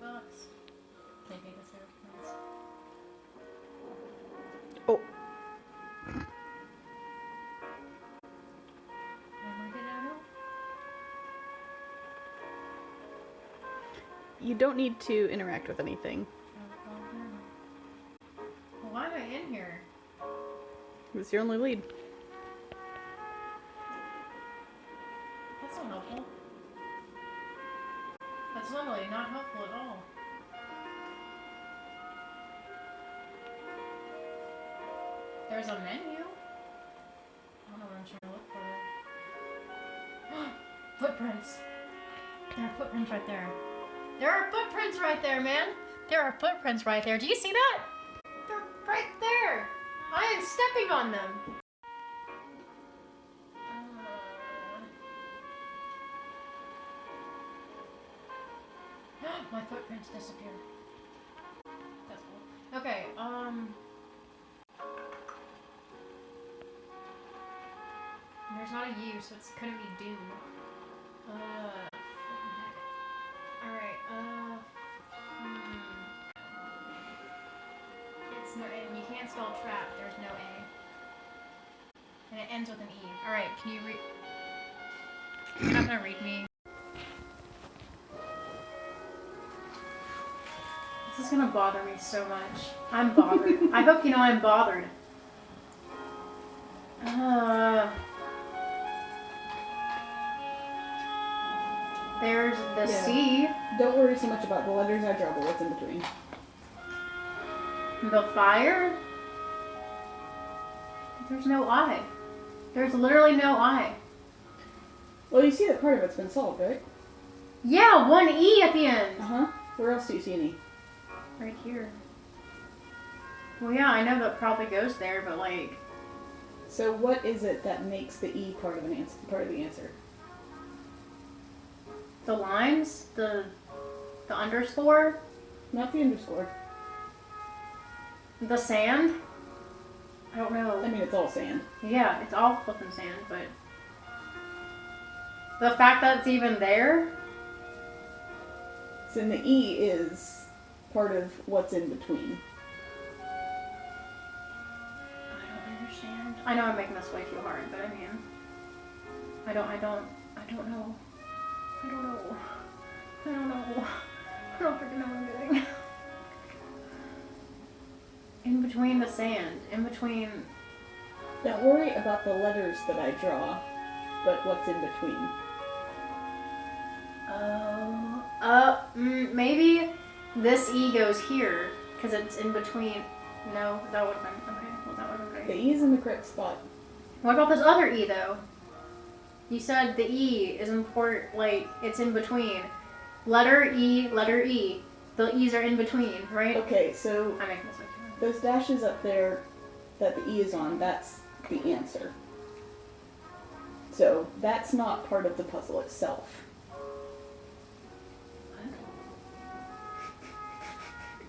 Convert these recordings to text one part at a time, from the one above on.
box. Can't be this airplanes. Oh. You don't need to interact with anything. Well, why am I in here? It's your only lead. That's not helpful. That's literally not helpful at all. There's a menu. I don't know what I'm trying to look for. Footprints. There are footprints right there. There are footprints right there, man. There are footprints right there. Do you see that? They're right there. I am stepping on them. My footprints disappeared. That's cool. Okay, there's not a U, so it's gonna be Doom. Alright, It's no, and you can't spell trap, there's no A. And it ends with an E. Alright, can you read? You're not gonna read me. This is gonna bother me so much. I'm bothered. I hope you know I'm bothered. There's the C. Don't worry so much about the letters I draw, but what's in between. The fire? There's no I. There's literally no I. Well, you see that part of it's been solved, right? Yeah, one E at the end. Uh-huh. Where else do you see an E? Right here. Well, yeah, I know that probably goes there, but like... So what is it that makes the E part of the answer? The lines? The underscore? Not the underscore. The sand? I don't know. I mean, it's all sand. Yeah, it's all flipping sand, but... The fact that it's even there? So the E is part of what's in between. I don't understand. I know I'm making this way too hard, but I mean... I don't know. I don't know. I don't freaking know what I'm doing. In between the sand. In between... Don't worry about the letters that I draw, but what's in between. Maybe this E goes here, because it's in between. No, that would have been, okay, well that would have been The great. E is in the correct spot. What about this other E though? You said the E is important, like, it's in between. Letter E. The E's are in between, right? Okay, so I'm making this way too hard. those dashes up there that the E is on, that's the answer. So that's not part of the puzzle itself.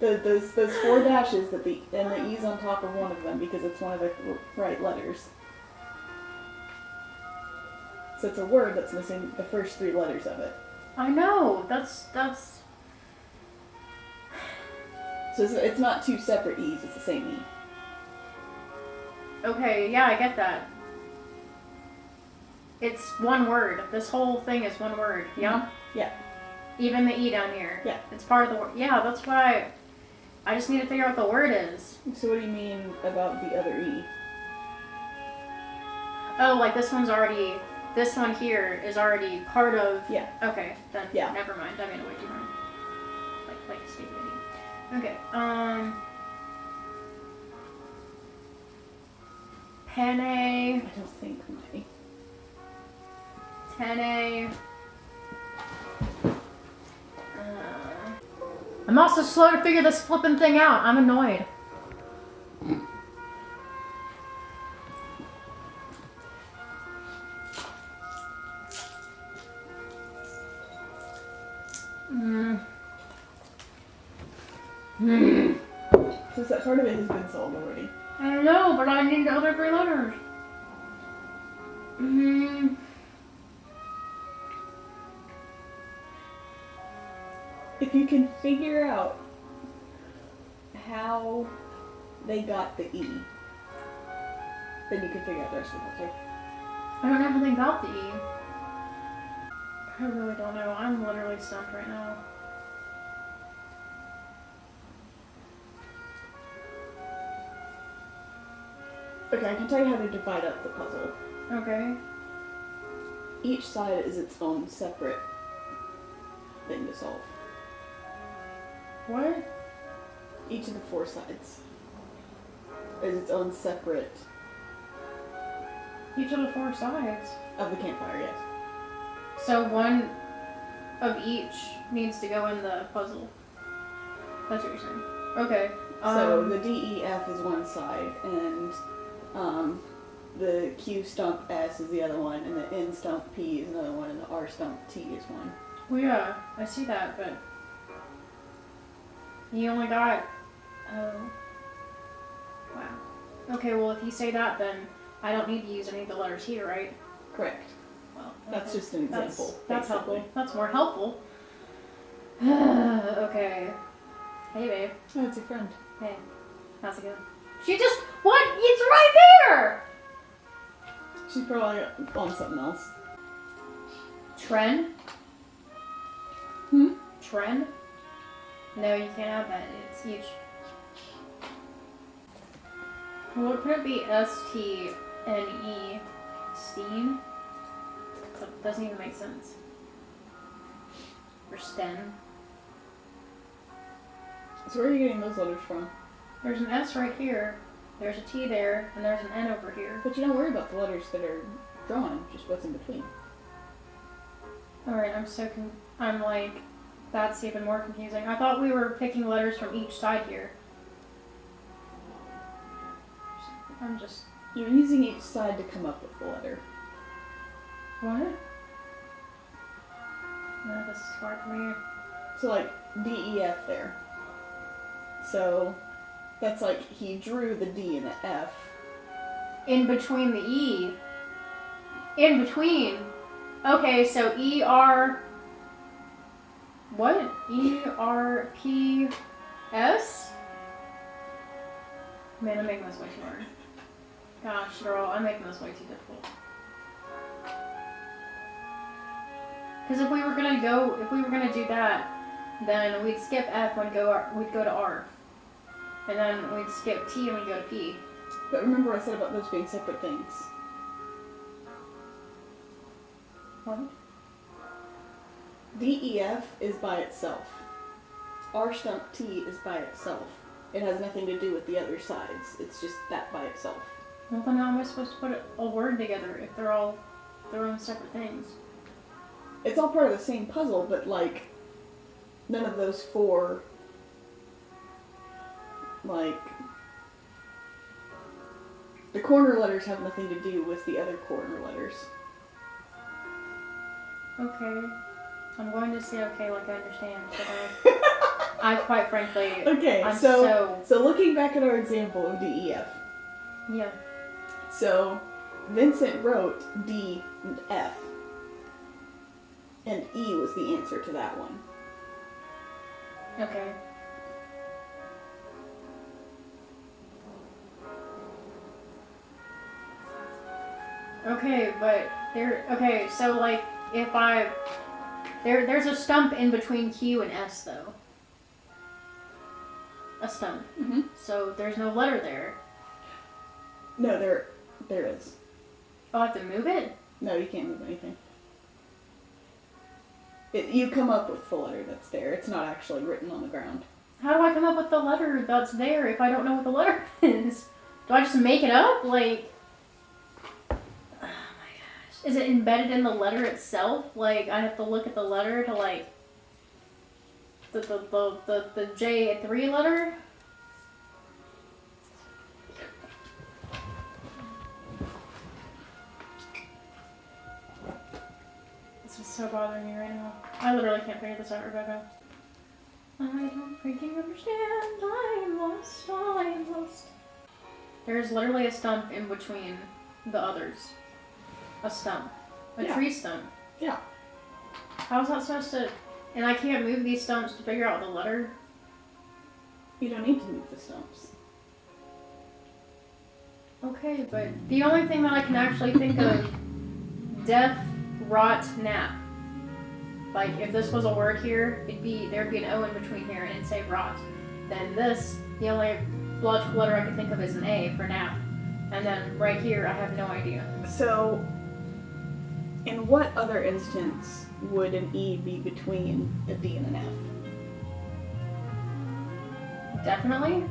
Those four dashes and the E's on top of one of them because it's one of the right letters. So it's a word that's missing the first three letters of it. I know, that's... So it's not two separate E's, it's the same E. Okay, yeah, I get that. It's one word. This whole thing is one word, yeah? Mm-hmm. Yeah. Even the E down here. Yeah. It's part of the word. Yeah, that's what I just need to figure out what the word is. So what do you mean about the other E? Oh, like this one here is already part of... Yeah. Okay, then Yeah. never mind. I made it way too hard. Like a stupid idiot. Okay, Penne. I don't think many. Tenne. I'm also slow to figure this flipping thing out. I'm annoyed. So that part of it has been solved already. I know, but I need the other three letters. If you can figure out how they got the E, then you can figure out the rest of the puzzle. I don't know how they got the E. I really don't know. I'm literally stumped right now. Okay, I can tell you how to divide up the puzzle. Okay. Each side is its own separate thing to solve. What? Each of the 4 sides is its own separate Each of the 4 sides. of the campfire, yes. So one of each needs to go in the puzzle. That's what you're saying. Okay. So the D, E, F is one side, and the Q stump S is the other one, and the N stump P is another one, and the R stump T is one. Well, yeah, I see that, but you only got. Oh. Wow. Okay, well, if you say that, then I don't need to use any of the letters here, right? Correct. Well, That's just an example. That's basically. helpful. That's more helpful. Okay. Hey, babe. Oh, it's your friend. Hey. How's it going? She just. What? It's right there! She's probably on something else. Trend? Hmm? Trend? No, you can't have that. It's each. Well, it couldn't be S-T-N-E. Steen? That doesn't even make sense. Or Sten. So where are you getting those letters from? There's an S right here. There's a T there, and there's an N over here. But you don't worry about the letters that are drawn, just what's in between. Alright, I'm like, that's even more confusing. I thought we were picking letters from each side here. I'm just... You're using each side to come up with the letter. What? No, this is hard for me. So like D, E, F there. So that's like he drew the D and the F. In between the E. In between. Okay, so E-R... What? E-R-P-S? Man, I'm making this way too hard. Gosh, girl, I'm making this way too difficult. Because if we were gonna do that, then we'd skip F and we'd go to R. And then we'd skip T and we'd go to P. But remember what I said about those being separate things. What? DEF is by itself. R stump T is by itself. It has nothing to do with the other sides. It's just that by itself. Well, then how am I supposed to put a word together if they're all their own separate things? It's all part of the same puzzle, but like none of those 4 like the corner letters have nothing to do with the other corner letters. Okay. I'm going to say okay like I understand, but I quite frankly... Okay, so looking back at our example of DEF. Yeah. So Vincent wrote D and F. And E was the answer to that one. Okay. Okay, but so like if there's a stump in between Q and S though. A stump. Mm-hmm. So there's no letter there. No, there is. I'll have to move it? No, you can't move anything. You come up with the letter that's there. It's not actually written on the ground. How do I come up with the letter that's there if I don't know what the letter is? Do I just make it up? Like, oh my gosh. Is it embedded in the letter itself? Like, I have to look at the letter to like, the J3 letter? This is so bothering me right now. I literally can't figure this out, Rebecca. I don't freaking understand. I'm lost. There's literally a stump in between the others. A stump. A tree stump. Yeah. How is that supposed to And I can't move these stumps to figure out the letter. You don't need to move the stumps. Okay, but the only thing that I can actually think of, death, rot, nap. Like, if this was a word here, there'd be an O in between here and it'd say rot. Then this, the only logical letter I can think of is an A for nap. And then right here, I have no idea. So, in what other instance would an E be between a D and an F? Definitely.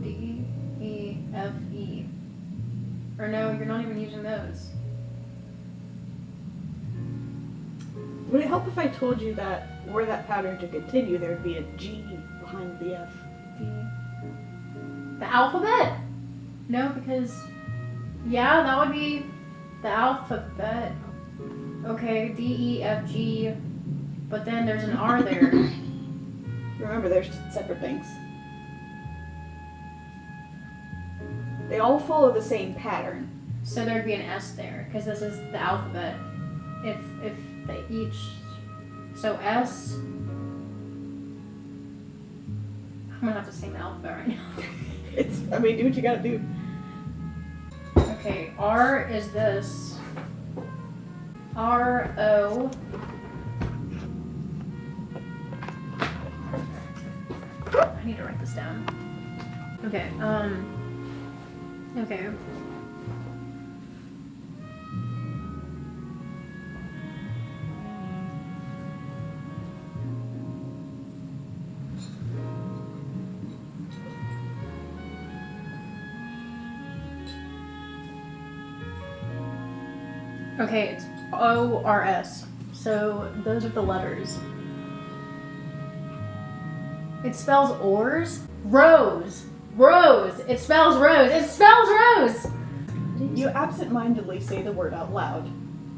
D, E, F, E. Or no, you're not even using those. Would it help if I told you that were that pattern to continue, there would be a G behind the F? D. The alphabet? No, because yeah, that would be the alphabet. Okay, D, E, F, G. But then there's an R there. Remember, they're separate things. They all follow the same pattern. So there'd be an S there, because this is the alphabet. If they each, so S. I'm gonna have to sing the alphabet right now. Do what you gotta do. Okay, R is this. R, O. I need to write this down. Okay, okay. Okay, it's O-R-S. So those are the letters. It spells oars? Rose. Rose. It spells rose. It spells rose! You absent-mindedly say the word out loud.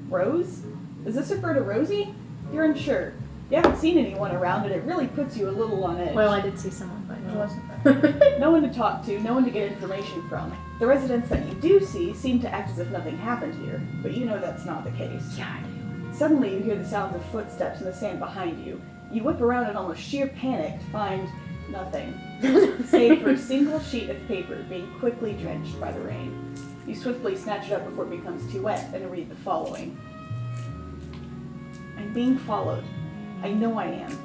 Rose? Does this refer to Rosie? You're unsure. You haven't seen anyone around, and it really puts you a little on edge. Well, I did see someone, but it wasn't her. No one to talk to, no one to get information from. The residents that you do see seem to act as if nothing happened here, but you know that's not the case. Yeah, I do. Suddenly you hear the sounds of footsteps in the sand behind you. You whip around in almost sheer panic to find nothing, save for a single sheet of paper being quickly drenched by the rain. You swiftly snatch it up before it becomes too wet and read the following. I'm being followed. I know I am.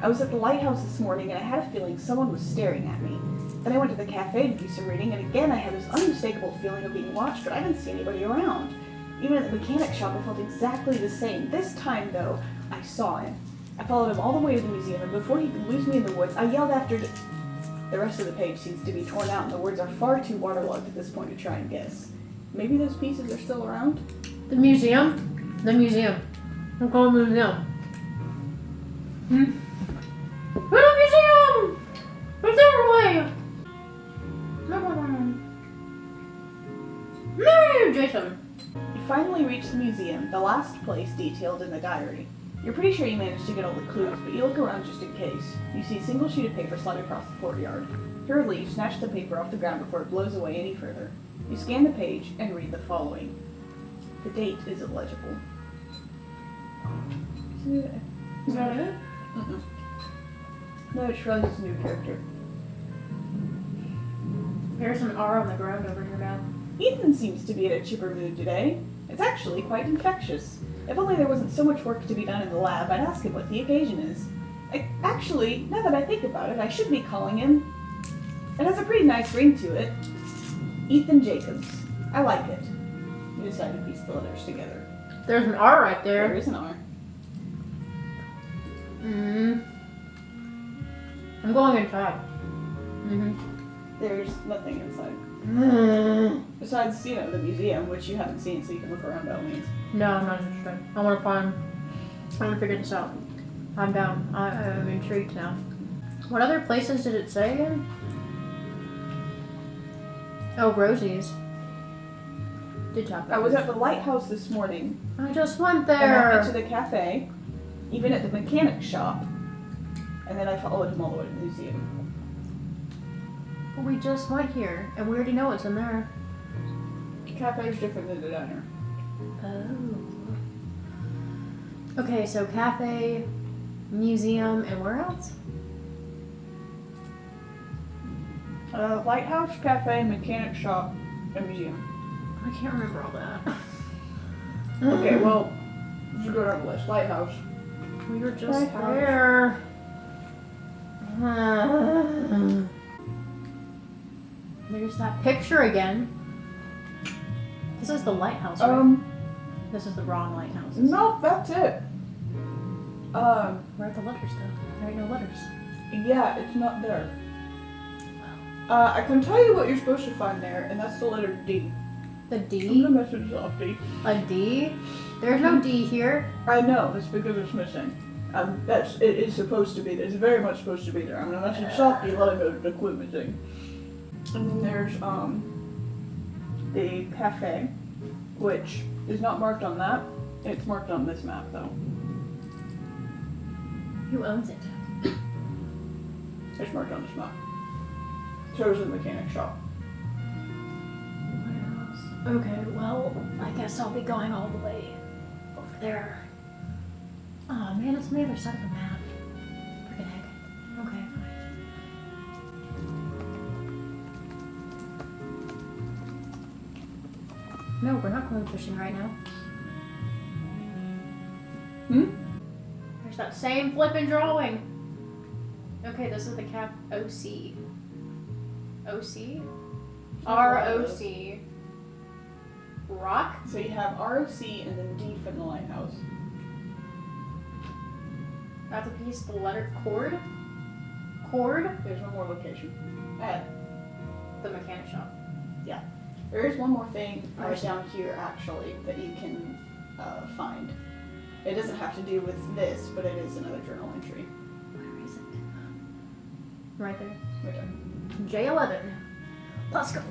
I was at the lighthouse this morning and I had a feeling someone was staring at me. Then I went to the cafe to do some reading, and again I had this unmistakable feeling of being watched, but I didn't see anybody around. Even at the mechanic shop I felt exactly the same. This time, though, I saw him. I followed him all the way to the museum, and before he could lose me in the woods, I yelled after the... The rest of the page seems to be torn out, and the words are far too waterlogged at this point to try and guess. Maybe those pieces are still around? The museum? The museum. I'm going to the museum. Go to the museum! It's everywhere! No, Jason. You finally reach the museum, the last place detailed in the diary. You're pretty sure you managed to get all the clues, but you look around just in case. You see a single sheet of paper slide across the courtyard. Hurriedly, you snatch the paper off the ground before it blows away any further. You scan the page and read the following. The date is illegible. Is that it? Mm-mm. No, it runs as a new character. There's an R on the ground over here now. Ethan seems to be in a chipper mood today. It's actually quite infectious. If only there wasn't so much work to be done in the lab, I'd ask him what the occasion is. Actually, now that I think about it, I should be calling him... It has a pretty nice ring to it. Ethan Jacobs. I like it. You decide to piece the letters together. There's an R right there. There is an R. I'm going inside. There's nothing inside. Besides, the museum, which you haven't seen, so you can look around by all means. No, I'm not interested. I want to figure this out. I'm down. I'm intrigued now. What other places did it say again? Oh, Rosie's. Did talk about I was at the lighthouse this morning. I just went And I went to there. the cafe, even at the mechanic shop, and then I followed him all the way to the museum. We just went here, and we already know what's in there. The cafe is different than the diner. Oh. Okay, so cafe, museum, and where else? Lighthouse, cafe, mechanic shop, and museum. I can't remember all that. Okay, well, you go down the list. Lighthouse. We were just Lighthouse. there. There's that picture again. This is the lighthouse, right? This is the wrong lighthouse. Nope, that's it. Where are the letters though? There ain't no letters. Yeah, it's not there. I can tell you what you're supposed to find there, and that's the letter D. The I'm D? gonna message off D. A D? There's no D here. I know, it's because it's missing. It is supposed to be there. It's very much supposed to be there. I'm gonna message Sophie, let him know the quit missing. And then there's the cafe, which is not marked on that. It's marked on this map though. Who owns it? It's marked on this map. So is the mechanic shop. Okay, well, I guess I'll be going all the way over there. Oh man, it's on the other side of the map. Freaking heck. Okay, fine. No, we're not going fishing right now. There's that same flippin' drawing. Okay, this is the cap OC. OC? ROC. Rock? So you have ROC and then D from the lighthouse. That's a piece of the letter cord. Cord? There's one more location. At The mechanic shop. There is one more thing right down here actually that you can find. It doesn't have to do with this, but it is another journal entry. Where is it? Right there. Right there. J11. Let's go.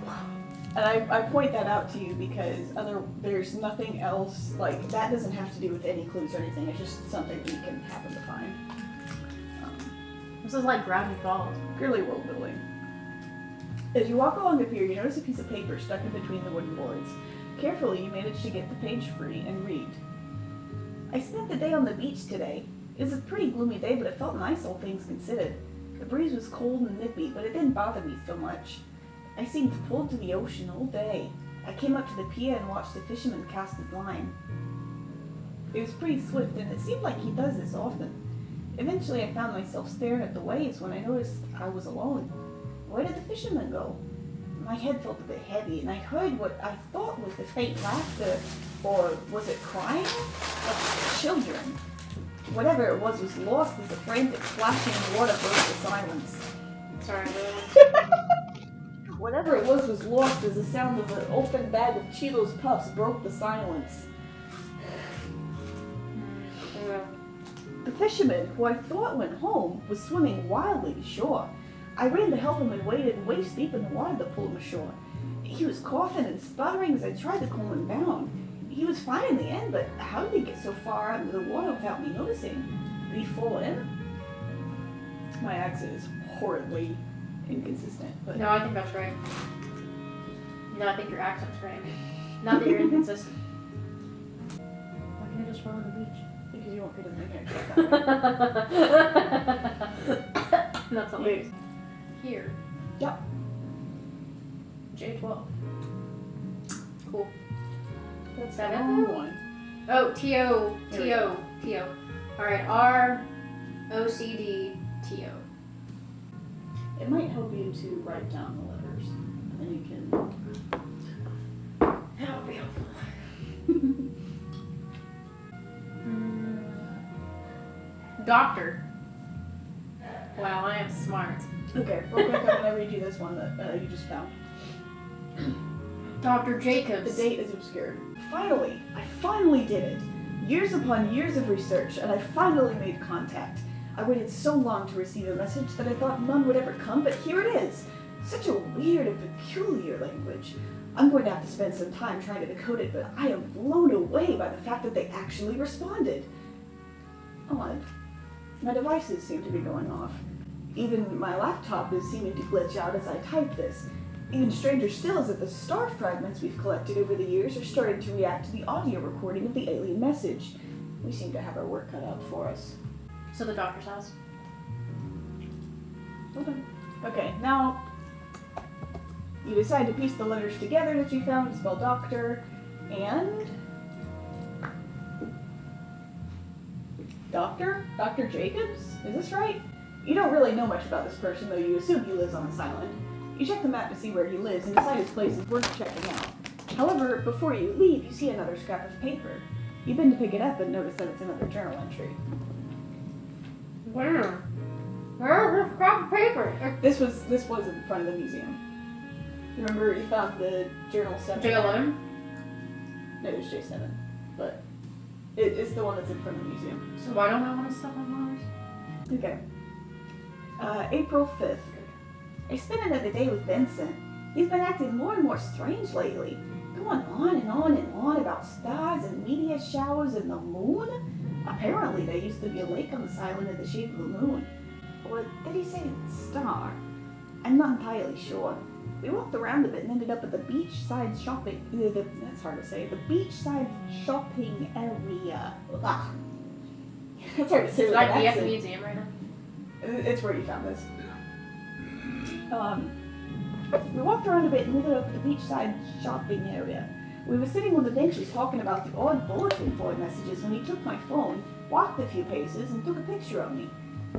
And I point that out to you because there's nothing else, like, that doesn't have to do with any clues or anything. It's just something you can happen to find. This is like Gravity Falls. Purely world building. As you walk along the pier, you notice a piece of paper stuck in between the wooden boards. Carefully, you manage to get the page free and read. I spent the day on the beach today. It was a pretty gloomy day, but it felt nice, all things considered. The breeze was cold and nippy, but it didn't bother me so much. I seemed pulled to the ocean all day. I came up to the pier and watched the fisherman cast his line. It was pretty swift, and it seemed like he does this often. Eventually, I found myself staring at the waves when I noticed I was alone. Where did the fisherman go? My head felt a bit heavy, and I heard what I thought was the faint laughter, or was it crying? Of children. Whatever it was lost as the frantic splashing in water broke the silence. Sorry, Whatever it was lost as the sound of an open bag of Cheetos Puffs broke the silence. The fisherman, who I thought went home, was swimming wildly to shore. I ran to help him and waded waist deep in the water to pull him ashore. He was coughing and sputtering as I tried to calm him down. He was fine in the end, but how did he get so far out into the water without me noticing? Did he fall in? My accent is horribly inconsistent, but... No, I think that's right. No, I think your accent's right. Not that you're inconsistent. Why can't I just roll on the beach? Because you won't get in the next That's hilarious. Here. Yep. J12. Cool. That's that the it? wrong one. Oh, There we go. T-O. Alright, R-O-C-D-T-O. It might help you to write down the letters, and then you can... That would be helpful. Doctor. Wow, I am smart. Okay, real quick, I'm going to read you this one that you just found. Dr. The Jacobs. date is obscured. Finally! I finally did it! Years upon years of research, and I finally made contact. I waited so long to receive a message that I thought none would ever come, but here it is! Such a weird and peculiar language. I'm going to have to spend some time trying to decode it, but I am blown away by the fact that they actually responded. Odd. My devices seem to be going off. Even my laptop is seeming to glitch out as I type this. Even stranger still is that the star fragments we've collected over the years are starting to react to the audio recording of the alien message. We seem to have our work cut out for us. So the doctor's house. Okay, now you decide to piece the letters together that you found to spell doctor, and Dr. Jacobs? Is this right? You don't really know much about this person, though you assume he lives on this island. You check the map to see where he lives and decide his place is worth checking out. However, before you leave, you see another scrap of paper. You bend to pick it up and notice that it's another journal entry. Where? Where's the scrap of paper? This was in front of the museum. Remember you found the journal 7? J11? No, it was J7. But it's the one that's in front of the museum. So why don't I want to stuff on Mars? Okay. April 5th. I spent another day with Vincent. He's been acting more and more strange lately. Going on and on and on about stars and meteor showers and the moon. Apparently there used to be a lake on this island in the shape of a moon. Or did he say star? I'm not entirely sure. We walked around a bit and ended up at the beachside shopping... that's hard to say. The beachside shopping area. Ugh. That's hard to say. Should I be at the museum right now? It's where you found this. We walked around a bit and ended up at the beachside shopping area. We were sitting on the benches talking about the odd bulletin board messages when he took my phone, walked a few paces, and took a picture of me.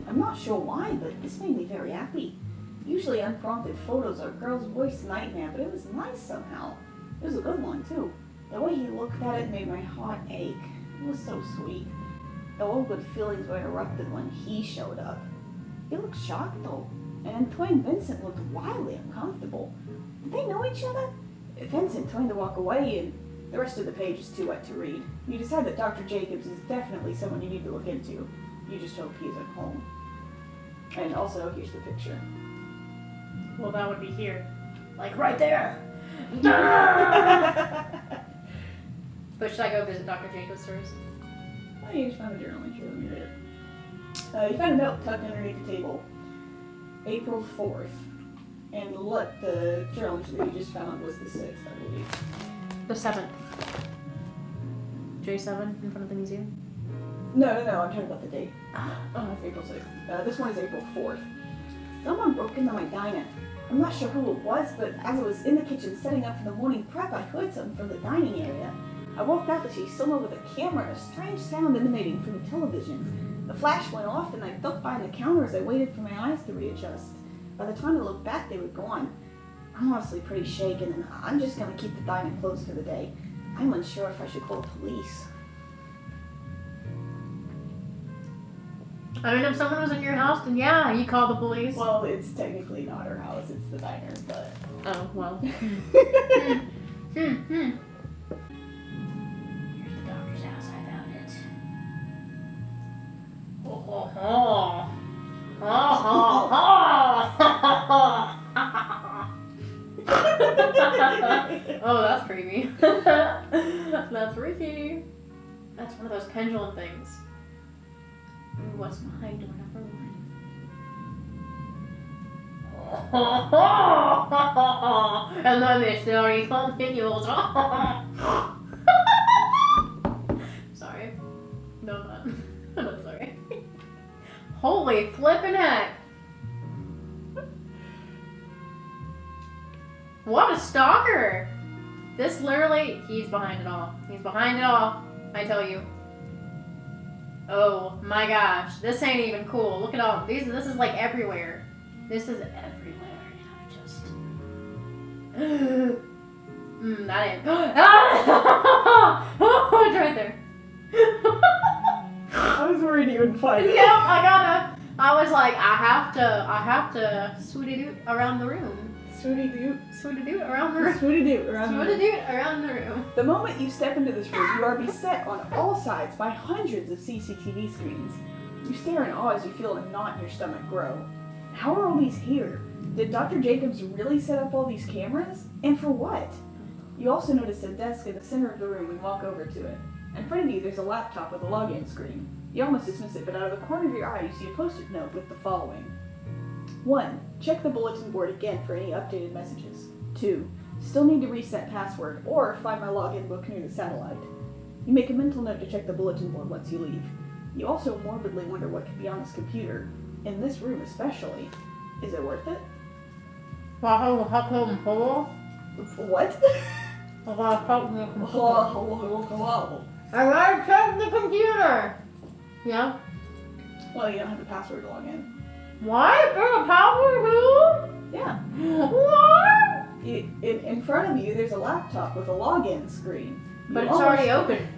I'm not sure why, but this made me very happy. Usually unprompted photos are a girl's worst nightmare, but it was nice somehow. It was a good one, too. The way he looked at it made my heart ache. It was so sweet. The all good feelings were interrupted when he showed up. He looked shocked, though, and twin Vincent looked wildly uncomfortable. Did they know each other? Vincent turned to walk away, and the rest of the page is too wet to read. You decide that Dr. Jacobs is definitely someone you need to look into. You just hope he's at home. And also, here's the picture. Well, that would be here. Like, right there! But should I go visit Dr. Jacobs first? Oh, you just found a journal entry. Let me read it. You found a note tucked underneath the table. April 4th. And the journal entry that you just found was the 6th, I believe. The 7th. J7 in front of the museum? No, I'm talking about the date. Oh, it's April 6th. This one is April 4th. Someone broke into my diner. I'm not sure who it was, but as I was in the kitchen setting up for the morning prep, I heard something from the dining area. I walked out to see someone with a camera and a strange sound emanating from the television. The flash went off and I ducked behind the counter as I waited for my eyes to readjust. By the time I looked back, they were gone. I'm honestly pretty shaken, and I'm just going to keep the diner closed for the day. I'm unsure if I should call the police. I mean, if someone was in your house, then yeah, you call the police. Well, it's technically not our house, it's the diner, but... Oh, well. Here's the doctor's house, I found it. Oh, ho, ho. Oh, ho, ho. Oh, that's creepy. That's freaky. That's one of those pendulum things. Ooh, what's behind door number 1? And the mystery continues. Sorry. No, I'm not. I'm not sorry. Holy flippin' heck. What a stalker! This literally, he's behind it all. He's behind it all, I tell you. Oh my gosh, this ain't even cool. Look at all these. This is like everywhere. This is everywhere. And I'm just. That ain't. Oh, it's right there. I was worried you would find it. Yep, I was like, I have to swooty-doot around the room. Swooty-doot. Swooty-doot around the room. Swooty-doot around the room. Swooty-doot around the room. The moment you step into this room, you are beset on all sides by hundreds of CCTV screens. You stare in awe as you feel a knot in your stomach grow. How are all these here? Did Dr. Jacobs really set up all these cameras? And for what? You also notice a desk in the center of the room and walk over to it. In front of you, there's a laptop with a login screen. You almost dismiss it, but out of the corner of your eye, you see a post-it note with the following. 1. Check the bulletin board again for any updated messages. 2. Still need to reset password or find my login book near the satellite. You make a mental note to check the bulletin board once you leave. You also morbidly wonder what could be on this computer, in this room especially. Is it worth it? What? I gotta check the computer. Yeah. Well, you don't have a password to log in. What? There's a password too? Yeah. What? In front of you, there's a laptop with a login screen. But it's already open.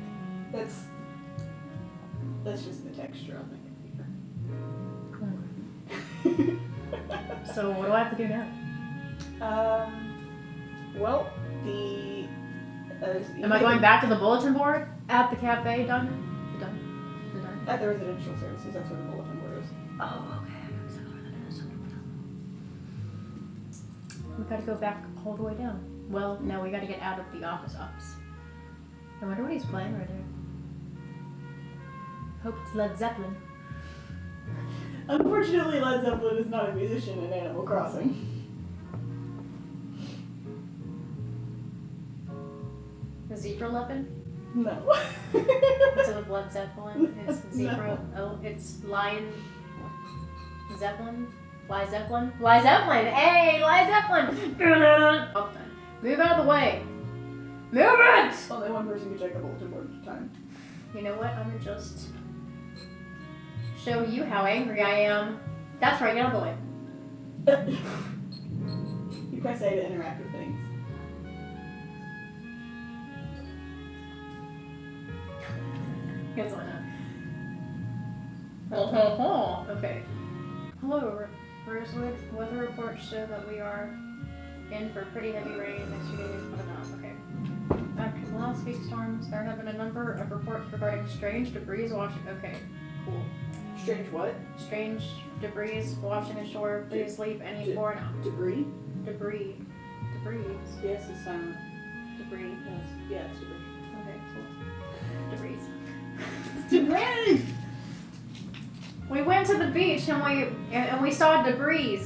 That's just the texture on the computer. So what do I have to do now? Well, the... Am I going back to the bulletin board at the cafe? Done? At the residential services, that's where the bulletin board is. Oh, okay. We gotta go back all the way down. Well, no, we gotta get out of the office. I wonder what he's playing right there. Hope it's Led Zeppelin. Unfortunately, Led Zeppelin is not a musician in Animal Crossing. The Zebra Leopard? No. Instead of Led Zeppelin, it's Zebra. No. Oh, it's Lion Zeppelin? Lie Zeppelin? Lie Zeppelin! Hey, Lie Zeppelin! Oh, move out of the way! Move it! Only one person can check the bulletin board at a time. You know what? I'm gonna just show you how angry I am. That's right, get out of the way. You press A to interact with things. Guess why not? Okay. Hello, Rosewood. Weather reports show that we are in for pretty heavy rain next few days, but not. Okay. After the last week's storms, there have been a number of reports regarding strange debris washing. Okay, cool. Strange what? Strange debris washing ashore. Please leave any foreign Debris? debris. Yes, it's silent. Debris. Yes. Yeah, it's debris. Okay, cool. Debris. Debris! We went to the beach and we saw debris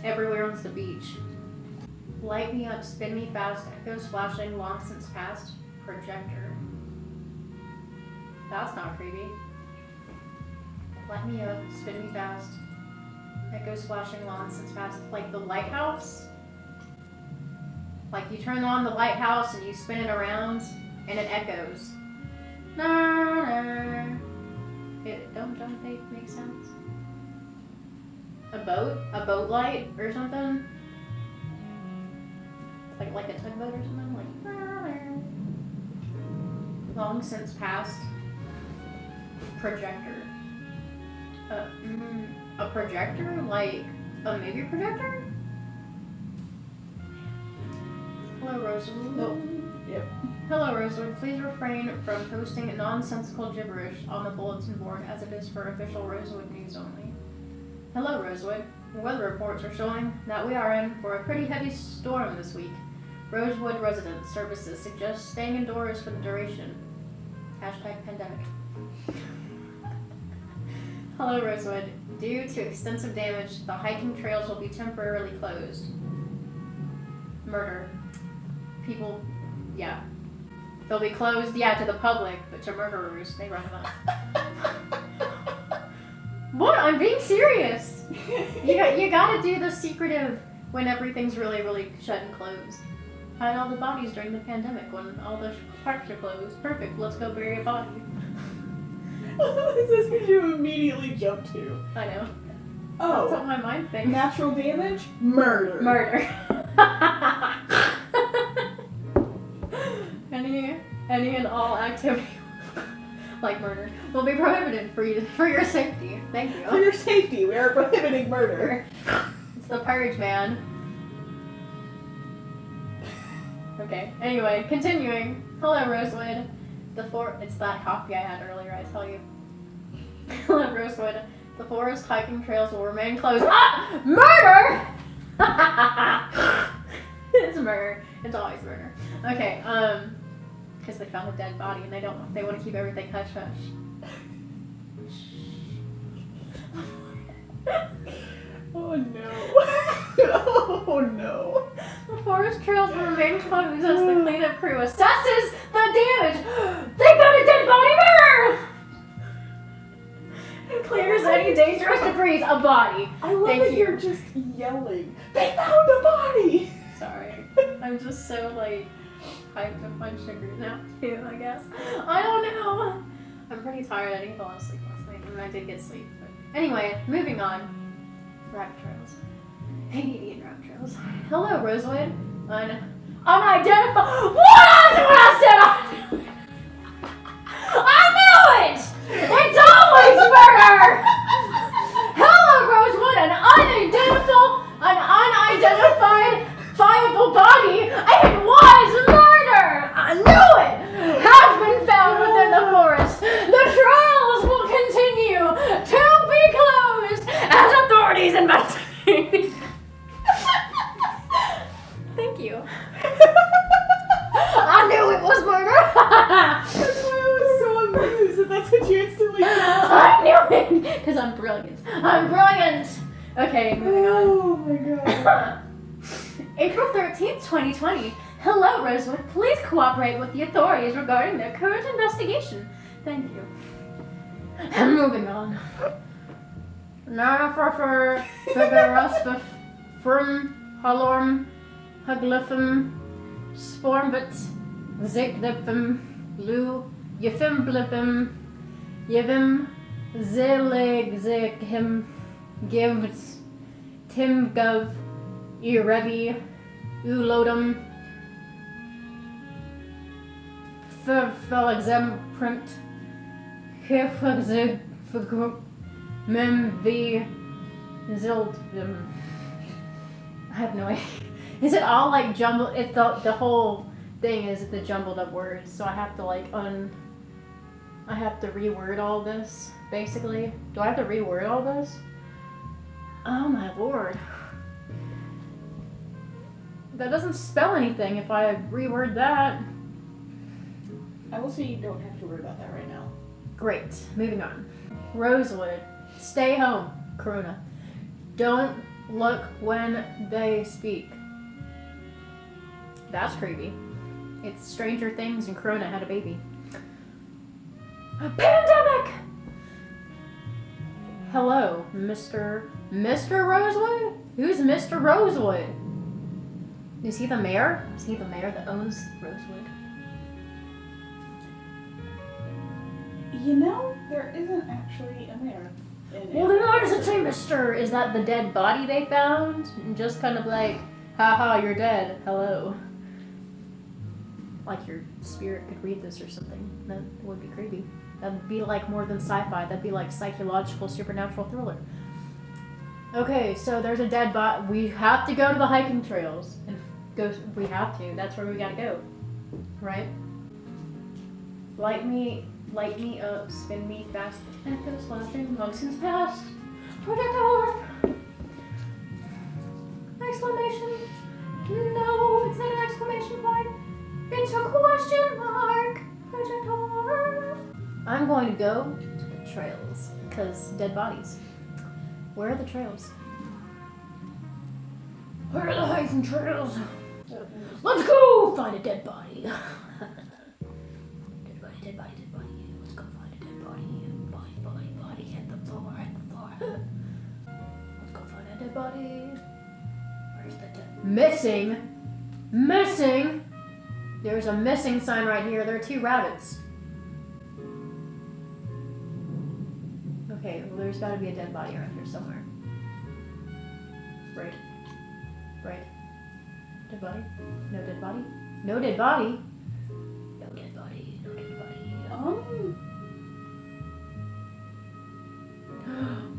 everywhere on the beach. Light me up, spin me fast, echoes flashing, long since past, projector. That's not creepy. Light me up, spin me fast, echoes flashing, long since past. Like the lighthouse? Like you turn on the lighthouse and you spin it around and it echoes. Don't they make sense? A boat light or something? Like a tugboat or something? Like long since past projector. A projector? Like a movie projector? Hello, Rosewood. Nope. Yep. Hello, Rosewood. Please refrain from posting nonsensical gibberish on the bulletin board as it is for official Rosewood news only. Hello, Rosewood. The weather reports are showing that we are in for a pretty heavy storm this week. Rosewood resident services suggest staying indoors for the duration. #pandemic. Hello, Rosewood. Due to extensive damage, the hiking trails will be temporarily closed. Murder. People, yeah. They'll be closed, to the public, but to murderers, they run them up. What? I'm being serious. You gotta do the secretive when everything's really, really shut and closed. Hide all the bodies during the pandemic when all the parks are closed. Perfect, let's go bury a body. This is what you immediately jump to. I know. Oh. That's what my mind thinks. Natural damage? Murder. Murder. Any and all activity like murder will be prohibited for your safety. Thank you. For your safety, we are prohibiting murder. It's the purge, man. Okay. Anyway, continuing. Hello, Rosewood. It's that coffee I had earlier, I tell you. Hello, Rosewood. The forest hiking trails will remain closed. Ah! Murder! It's murder. It's always murder. Okay, because they found a dead body and they want to keep everything hush hush. Oh no. Oh no. The forest trails will remain closed as the cleanup crew assesses the damage. Clears any dangerous debris. A body. I love Thank that you. you're just yelling. They found a body! Sorry. I'm just so, like, hyped up on sugar now, too, I guess. I don't know. I'm pretty tired. I didn't fall asleep last night. I mean, I did get sleep. But anyway, moving on. Rabbit trails. Canadian rabbit trails. Hello, Rosewood. Unidentified. What? That's what I said! I knew it! It's always murder! Hello, Rosewood. An unidentified viable body. It was murder! I knew it! Has been found within the forest. The trials will continue to be closed as authorities investigate. Thank you. I knew it was murder. That's why I was so amused that that's what you instantly said. I knew it! Because I'm brilliant. I'm brilliant! Okay, moving on. Oh my god. April 13th, 2020. Hello, Rosewood. Please cooperate with the authorities regarding their current investigation. Thank you. And moving on. Now for Figurus from Halorm Haglyphum Spormbit Zigdipum Lu Yefimblipum Yevim Ziligzighim Gives Timgov Urevi Ulodum Felexemprint Kifazig Memvi Zildum. I have no idea. Is it all like jumbled? It's the whole thing is the jumbled up words, so I have to like I have to reword all this, basically. Do I have to reword all this? Oh my lord. That doesn't spell anything if I reword that. I will say you don't have to worry about that right now. Great. Moving on. Rosewood. Stay home. Corona. Don't look when they speak. That's creepy. It's Stranger Things and Corona had a baby. Pandemic! Hello, Mr. Rosewood? Who's Mr. Rosewood? Is he the mayor? Is he the mayor that owns Rosewood? You know, there isn't actually a mayor. Well, then why does it say Mr.? Is that the dead body they found? And just kind of like, haha, you're dead. Hello. Like your spirit could read this or something. That would be creepy. That'd be like more than sci-fi. That'd be like psychological, supernatural thriller. Okay, so there's a dead body. We have to go to the hiking trails. And go. We have to. That's where we gotta go. Right? Light me up, spin me fast. Echoes lasting long since past. Projector! Exclamation. No, it's not an exclamation point. It's a question mark. Projector. I'm going to go to the trails, because dead bodies. Where are the trails? Where are the hiking trails? Let's go find a dead body. Dead body. Let's go find a dead body. Body, hit the floor. Let's go find a dead body. Where's the dead? Missing! There's a missing sign right here. There are 2 rabbits. Okay, well there's gotta be a dead body around here somewhere. Right. Dead body? No dead body? No dead body? No dead body.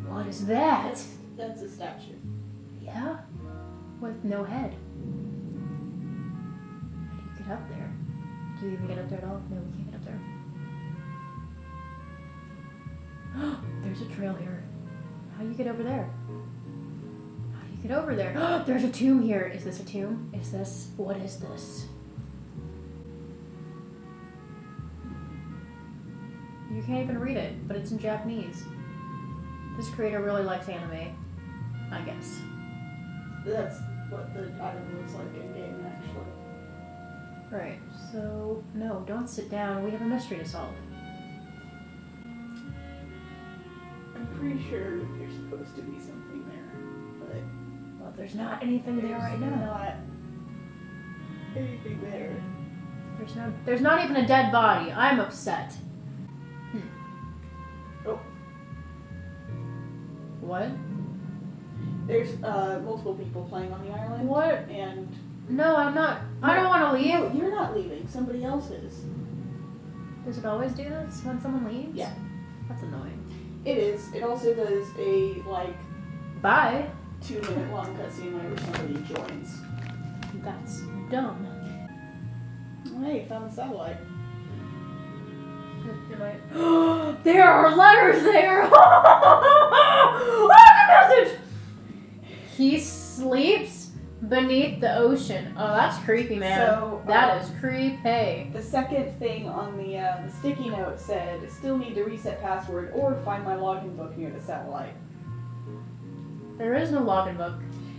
What is that? That's a statue. Yeah? With no head. How do you get up there? Do you even get up there at all? No, we can't get up there. There's a trail here. How do you get over there? There's a tomb here. Is this a tomb? What is this? You can't even read it, but it's in Japanese. This creator really likes anime, I guess. That's what the item looks like in game, actually. Right, so, no, don't sit down. We have a mystery to solve. pretty sure there's supposed to be something there, but Well, there's not anything there right there's now. not anything there. There's not even a dead body. I'm upset. Oh, What? there's multiple people playing on the island. What? And No, I'm not. I don't want to leave. no, you're not leaving. Somebody else is. Does it always do this when someone leaves? Yeah. That's annoying. It is. It also does a like Bye. 2-minute long cutscene whenever somebody joins. That's dumb. Hey, found the satellite. There are letters there! What's the message? He sleeps beneath the ocean. Oh, that's creepy, man. So, that is creepy. The second thing on the sticky note said, still need to reset password or find my login book near the satellite. There is no login book.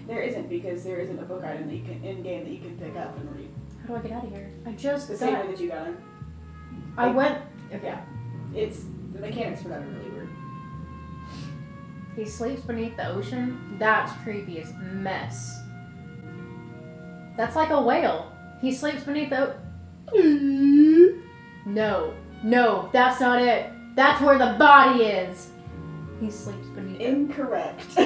There isn't, because there isn't a book item that you can in-game that you can pick up and read. How do I get out of here? I just The same way that you got in. I went. Yeah. It's, the mechanics for that are really weird. He sleeps beneath the ocean? That's creepy as mess. That's like a whale. He sleeps beneath the... No. No, that's not it. That's where the body is. He sleeps beneath it. Incorrect.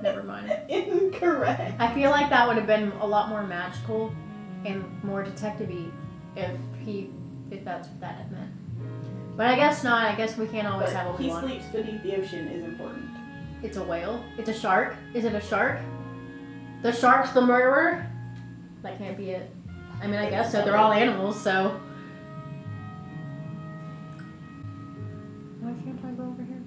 Never mind. Incorrect. I feel like that would have been a lot more magical and more detective-y if that's what that had meant. But I guess not. I guess we can't always have what we he want. sleeps beneath the ocean is important. It's a whale. It's a shark. Is it a shark? The shark's the murderer? That can't be it. I mean, I guess so. They're all animals, so. Why can't I go over here?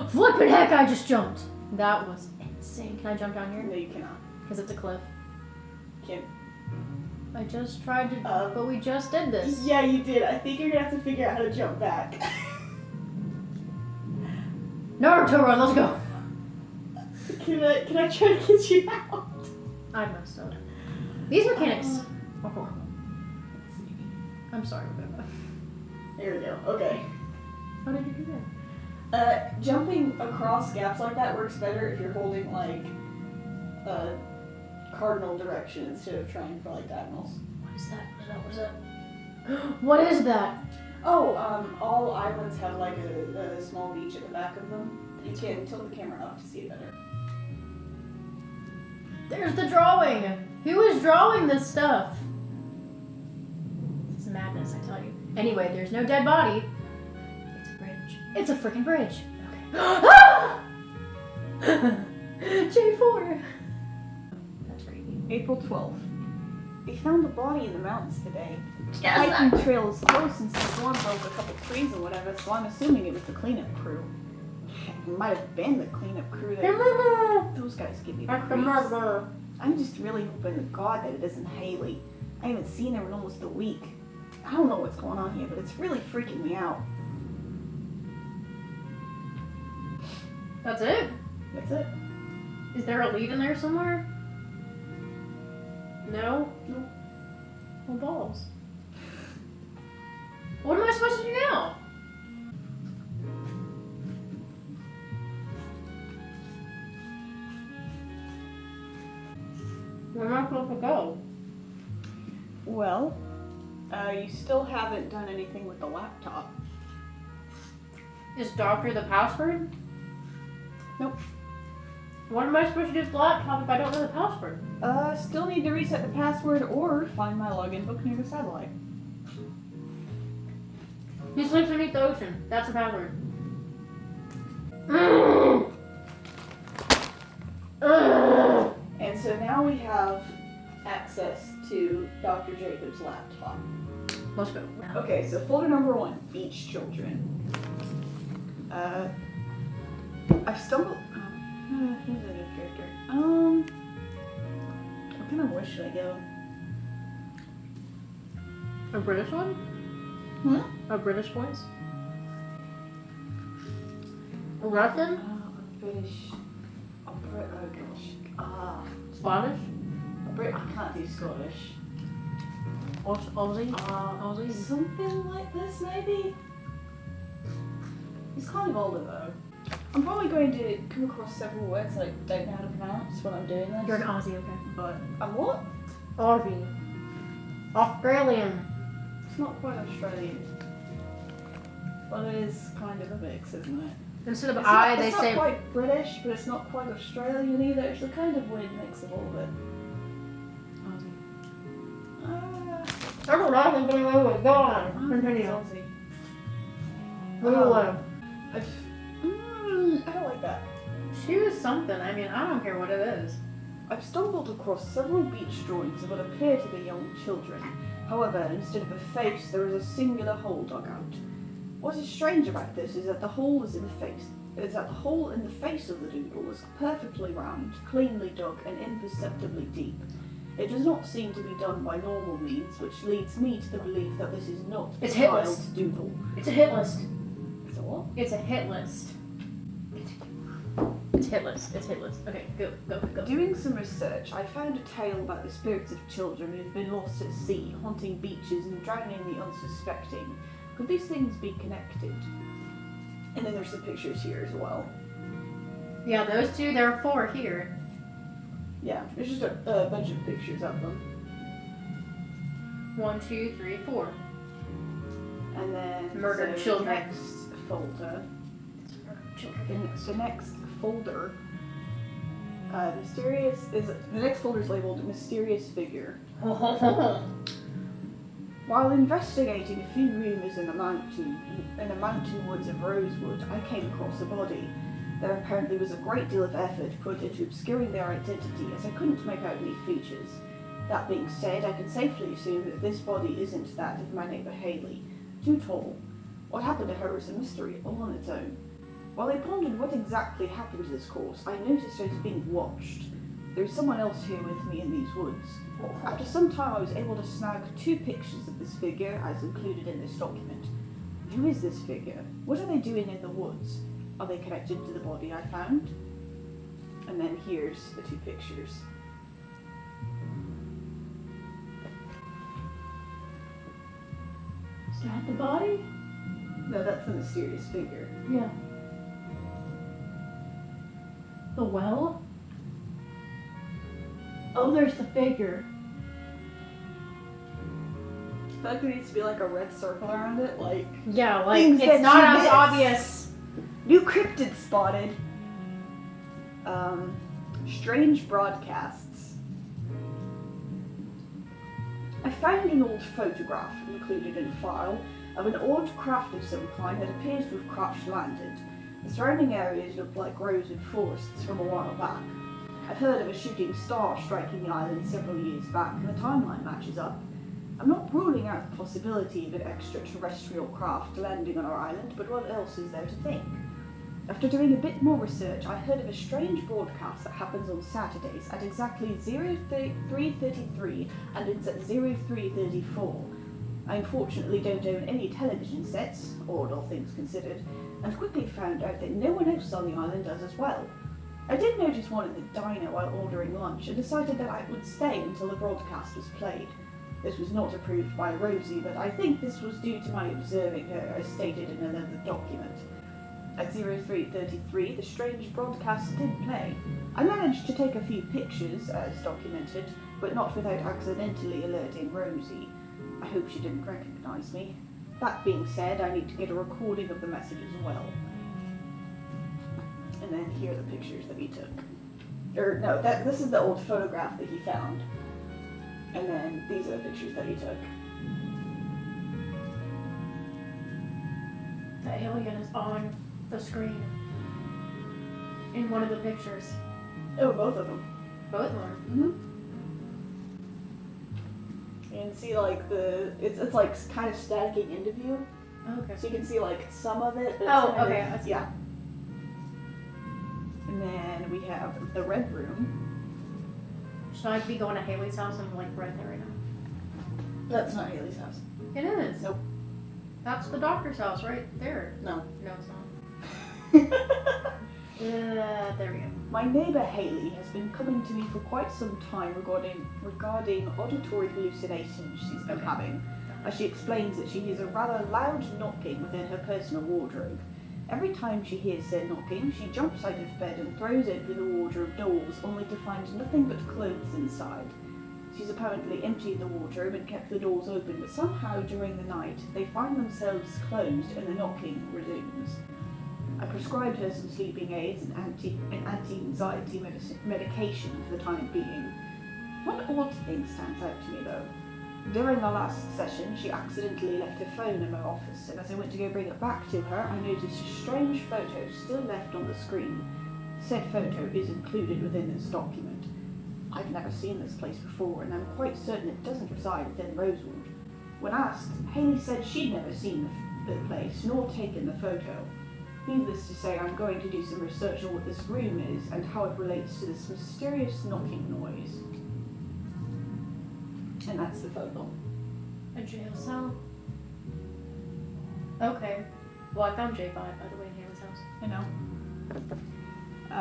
Flippin' heck, I just jumped. That was insane. Can I jump down here? No, you cannot. Because it's a cliff. Can't. I just tried to, but we just did this. Yeah, you did. I think you're gonna have to figure out how to jump back. Naruto run, let's go. Can I try to get you out? I messed up. These mechanics are horrible. Let's see. I'm sorry, Rebecca. There we go. Okay. How did you do that? Jumping across gaps like that works better if you're holding like a cardinal direction instead of trying for like diagonals. What is that? What is that? What is that? Oh, all islands have like a small beach at the back of them. You can tilt the camera up to see it better. There's the drawing. Who is drawing this stuff? This is madness, I tell you. Anyway, there's no dead body. It's a bridge. It's a freaking bridge. Okay. J4. That's creepy. April 12th. They found a body in the mountains today. The Yes, hiking trail is closed since the storm broke a couple trees and whatever, so I'm assuming it was the cleanup crew. It might have been the cleanup crew that those guys give me the creeps. I'm just really hoping to God that it isn't Haley. I haven't seen her in almost a week. I don't know what's going on here, but it's really freaking me out. That's it? That's it. Is there a lead in there somewhere? No? No. Well, balls. What am I supposed to do now? Where am I supposed to go? Well, you still haven't done anything with the laptop. Is Doctor the password? Nope. What am I supposed to do with the laptop if I don't know the password? Still need to reset the password or find my login book near the satellite. He sleeps beneath the ocean. That's the password. And so now we have access to Dr. Jacob's laptop. Let's go. Okay, so folder number 1, Beach Children. I've stumbled. Who's the new character? What kind of voice should I go? A British one? Hmm? A British voice? A Russian? A British. Oh gosh. Spanish? I can't do Scottish. Aussie? Aussie? Something like this, maybe? He's kind of older though. I'm going to come across several words that I don't know how to pronounce when I'm doing this. You're an Aussie, okay? But I'm what? Aussie. Australian. It's not quite Australian. Well, it is kind of a mix, isn't it? Instead of It's I, not, they it's say. not quite British, but it's not quite Australian either. It's a kind of weird mix of all of it. I don't know. I'm going to go on. Continue. It's Aussie. Who do you live? I don't like that. Choose something. I mean, I don't care what it is. I've stumbled across several beach drawings of what appear to be young children. However, instead of a face, there is a singular hole dug out. What is strange about this is that the hole is in the face. Is that the hole in the face of the doodle is perfectly round, cleanly dug, and imperceptibly deep. It does not seem to be done by normal means, which leads me to the belief that this is not a It's hit child's list. doodle. It's a hit list. It's a what? It's a hit list. It's hit list. It's hit list. Okay, go. Doing some research, I found a tale about the spirits of children who've been lost at sea, haunting beaches and drowning the unsuspecting. Could these things be connected? And then there's the pictures here as well. Yeah, those two, there are 4 here. Yeah, there's just a bunch of pictures of them. 1, 2, 3, 4. And then Murdered the children. next folder. The next folder. The next folder is labeled Mysterious Figure. While investigating a few rumours in the mountain woods of Rosewood, I came across a body. There apparently was a great deal of effort put into obscuring their identity, as I couldn't make out any features. That being said, I can safely assume that this body isn't that of my neighbour Haley. Too tall. What happened to her is a mystery all on its own. While I pondered what exactly happened to this corpse, I noticed I was being watched. There is someone else here with me in these woods. After some time, I was able to snag 2 pictures of this figure as included in this document. Who is this figure? What are they doing in the woods? Are they connected to the body I found? And then here's the 2 pictures. Is that the body? No, that's the mysterious figure. Yeah. The well? Oh, there's the figure. I feel like there needs to be like a red circle around it, like... Yeah, like, Things that it's not you as miss. obvious. New cryptid spotted. Strange broadcasts. I found an old photograph included in a file of an odd craft of some kind that appears to have crash landed. The surrounding areas look like rosewood forests from a while back. I've heard of a shooting star striking the island several years back, and the timeline matches up. I'm not ruling out the possibility of an extraterrestrial craft landing on our island, but what else is there to think? After doing a bit more research, I heard of a strange broadcast that happens on Saturdays at exactly 03:33 and it's at 03:34. I unfortunately don't own any television sets, odd all things considered, and quickly found out that no one else on the island does as well. I did notice one in the diner while ordering lunch and decided that I would stay until the broadcast was played. This was not approved by Rosie, but I think this was due to my observing her as stated in another document. At 03:33, the strange broadcast did play. I managed to take a few pictures, as documented, but not without accidentally alerting Rosie. I hope she didn't recognize me. That being said, I need to get a recording of the message as well. And then here are the pictures that he took. This is the old photograph that he found. And then these are the pictures that he took. The alien is on the screen. In one of the pictures. Oh, both of them. Both of them. You can see like it's like kind of staticking into view. Okay. So you can see like some of it. But Oh, it's kind okay, of- I see. Yeah. And then we have the red room. Should I be going to Haley's house and like right there right now? That's not Haley's house. It is. Nope. That's the doctor's house right there. No. No, it's not. There we go. My neighbour Haley has been coming to me for quite some time regarding auditory hallucinations she's been having, as she explains that she hears a rather loud knocking within her personal wardrobe. Every time she hears said knocking, she jumps out of bed and throws open the wardrobe doors, only to find nothing but clothes inside. She's apparently emptied the wardrobe and kept the doors open, but somehow during the night they find themselves closed and the knocking resumes. I prescribed her some sleeping aids and anti-anxiety medication for the time being. One odd thing stands out to me though. During our last session, she accidentally left her phone in my office, and as I went to go bring it back to her, I noticed a strange photo still left on the screen. Said photo is included within this document. I've never seen this place before, and I'm quite certain it doesn't reside within Rosewood. When asked, Haley said she'd never seen the place, nor taken the photo. Needless to say, I'm going to do some research on what this room is, and how it relates to this mysterious knocking noise. And that's the photo. A jail cell? Okay. Well, I found J5, by the way, in Hannah's house. I know.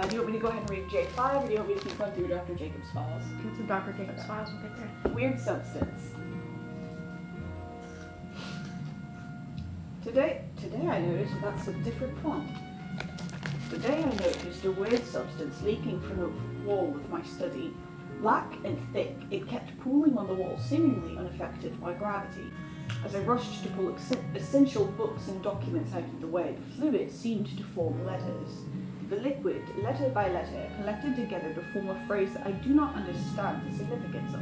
Do you want me to go ahead and read J5, or do you want me to keep going through Dr. Jacobs' files? Keep through Dr. Jacobs' files, we'll get there. Weird substance. Today I noticed that's a different font. Today I noticed a weird substance leaking from the wall of my study. Black and thick, it kept pooling on the wall, seemingly unaffected by gravity. As I rushed to pull essential books and documents out of the way, the fluid seemed to form letters. The liquid, letter by letter, collected together to form a phrase that I do not understand the significance of.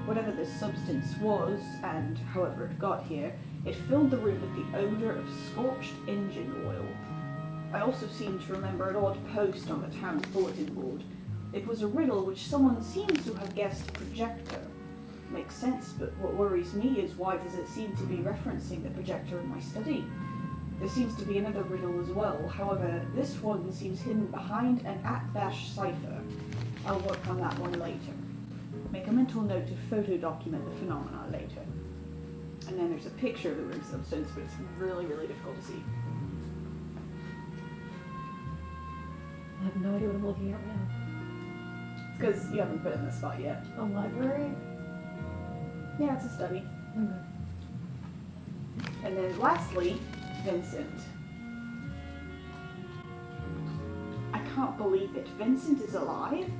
Whatever this substance was, and however it got here, it filled the room with the odor of scorched engine oil. I also seem to remember an odd post on the town's bulletin board. It was a riddle which someone seems to have guessed a projector. Makes sense, but what worries me is why does it seem to be referencing the projector in my study? There seems to be another riddle as well, however, this one seems hidden behind an @- cipher. I'll work on that one later. Make a mental note to photo document the phenomena later. And then there's a picture of the room substance, but it's really, really difficult to see. I have no idea what I'm looking at right now. It's because you haven't put it in the spot yet. A library? Yeah, it's a study. Okay. And then lastly, Vincent. I can't believe it. Vincent is alive?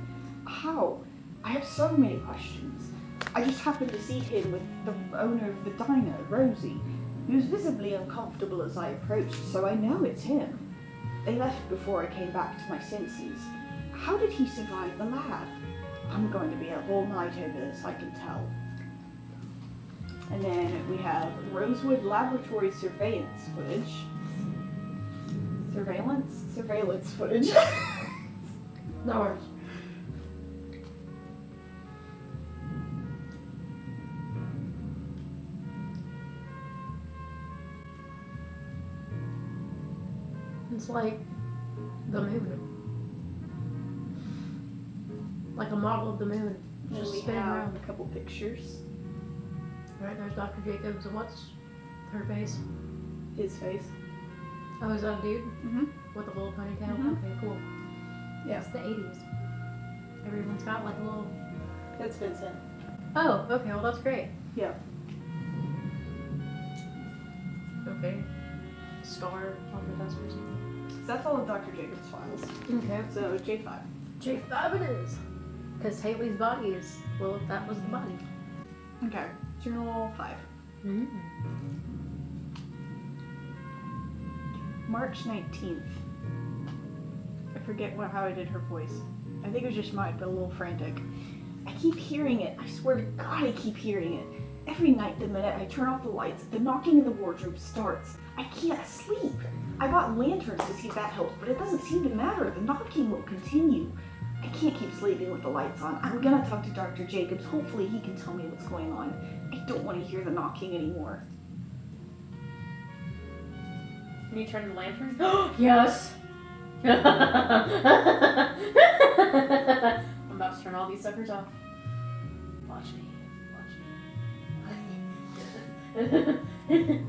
How? I have so many questions. I just happened to see him with the owner of the diner, Rosie. He was visibly uncomfortable as I approached, so I know it's him. They left before I came back to my senses. How did he survive the lab? I'm going to be up all night over this, I can tell. And then we have Rosewood laboratory surveillance footage. Surveillance footage. No worries. It's like the moon. Like a model of the moon. Then Just we spinning have around. a couple pictures. Right, there's Dr. Jacobs, and what's her face? His face. Oh, is that a dude? Mm-hmm. With a little ponytail? Mhm. Okay, cool. Yeah. It's the 80s. Everyone's got like a little... That's Vincent. Oh, okay, well that's great. Yeah. Okay. Star on the desk or something. So that's all of Dr. Jacobs' files. Okay. So J5. J5 it is. Because Haley's body is, well, if that was the body. Okay. Journal 5. Mm-hmm. March 19th. I forget how I did her voice. I think it was just mine, but a little frantic. I keep hearing it. I swear to God I keep hearing it. Every night the minute I turn off the lights, the knocking in the wardrobe starts. I can't sleep. I got lanterns to see if that helps, but it doesn't seem to matter. The knocking will continue. I can't keep sleeping with the lights on. I'm gonna talk to Dr. Jacobs. Hopefully he can tell me what's going on. I don't want to hear the knocking anymore. Can you turn the lantern? Yes! I'm about to turn all these suckers off. Watch me. Watch me.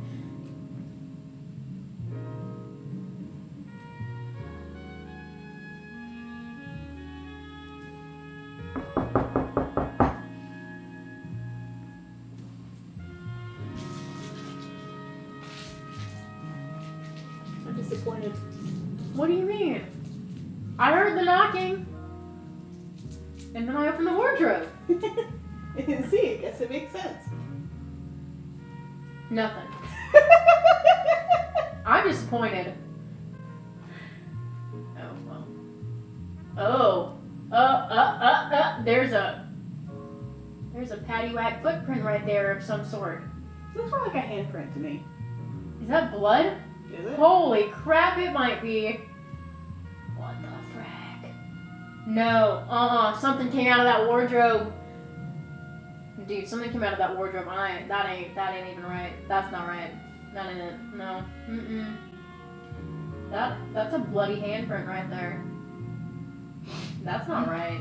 I'm disappointed. I heard the knocking. And then I opened the wardrobe. See, I guess it makes sense. Nothing. I'm disappointed. Oh, well. Oh. There's a paddywhack footprint right there of some sort. Looks more like a handprint to me. Is that blood? Is it? Holy crap, it might be. What the frack? No, something came out of that wardrobe. Dude, something came out of that wardrobe. That ain't even right. That's not right. That ain't it. No. That's a bloody handprint right there. That's not right.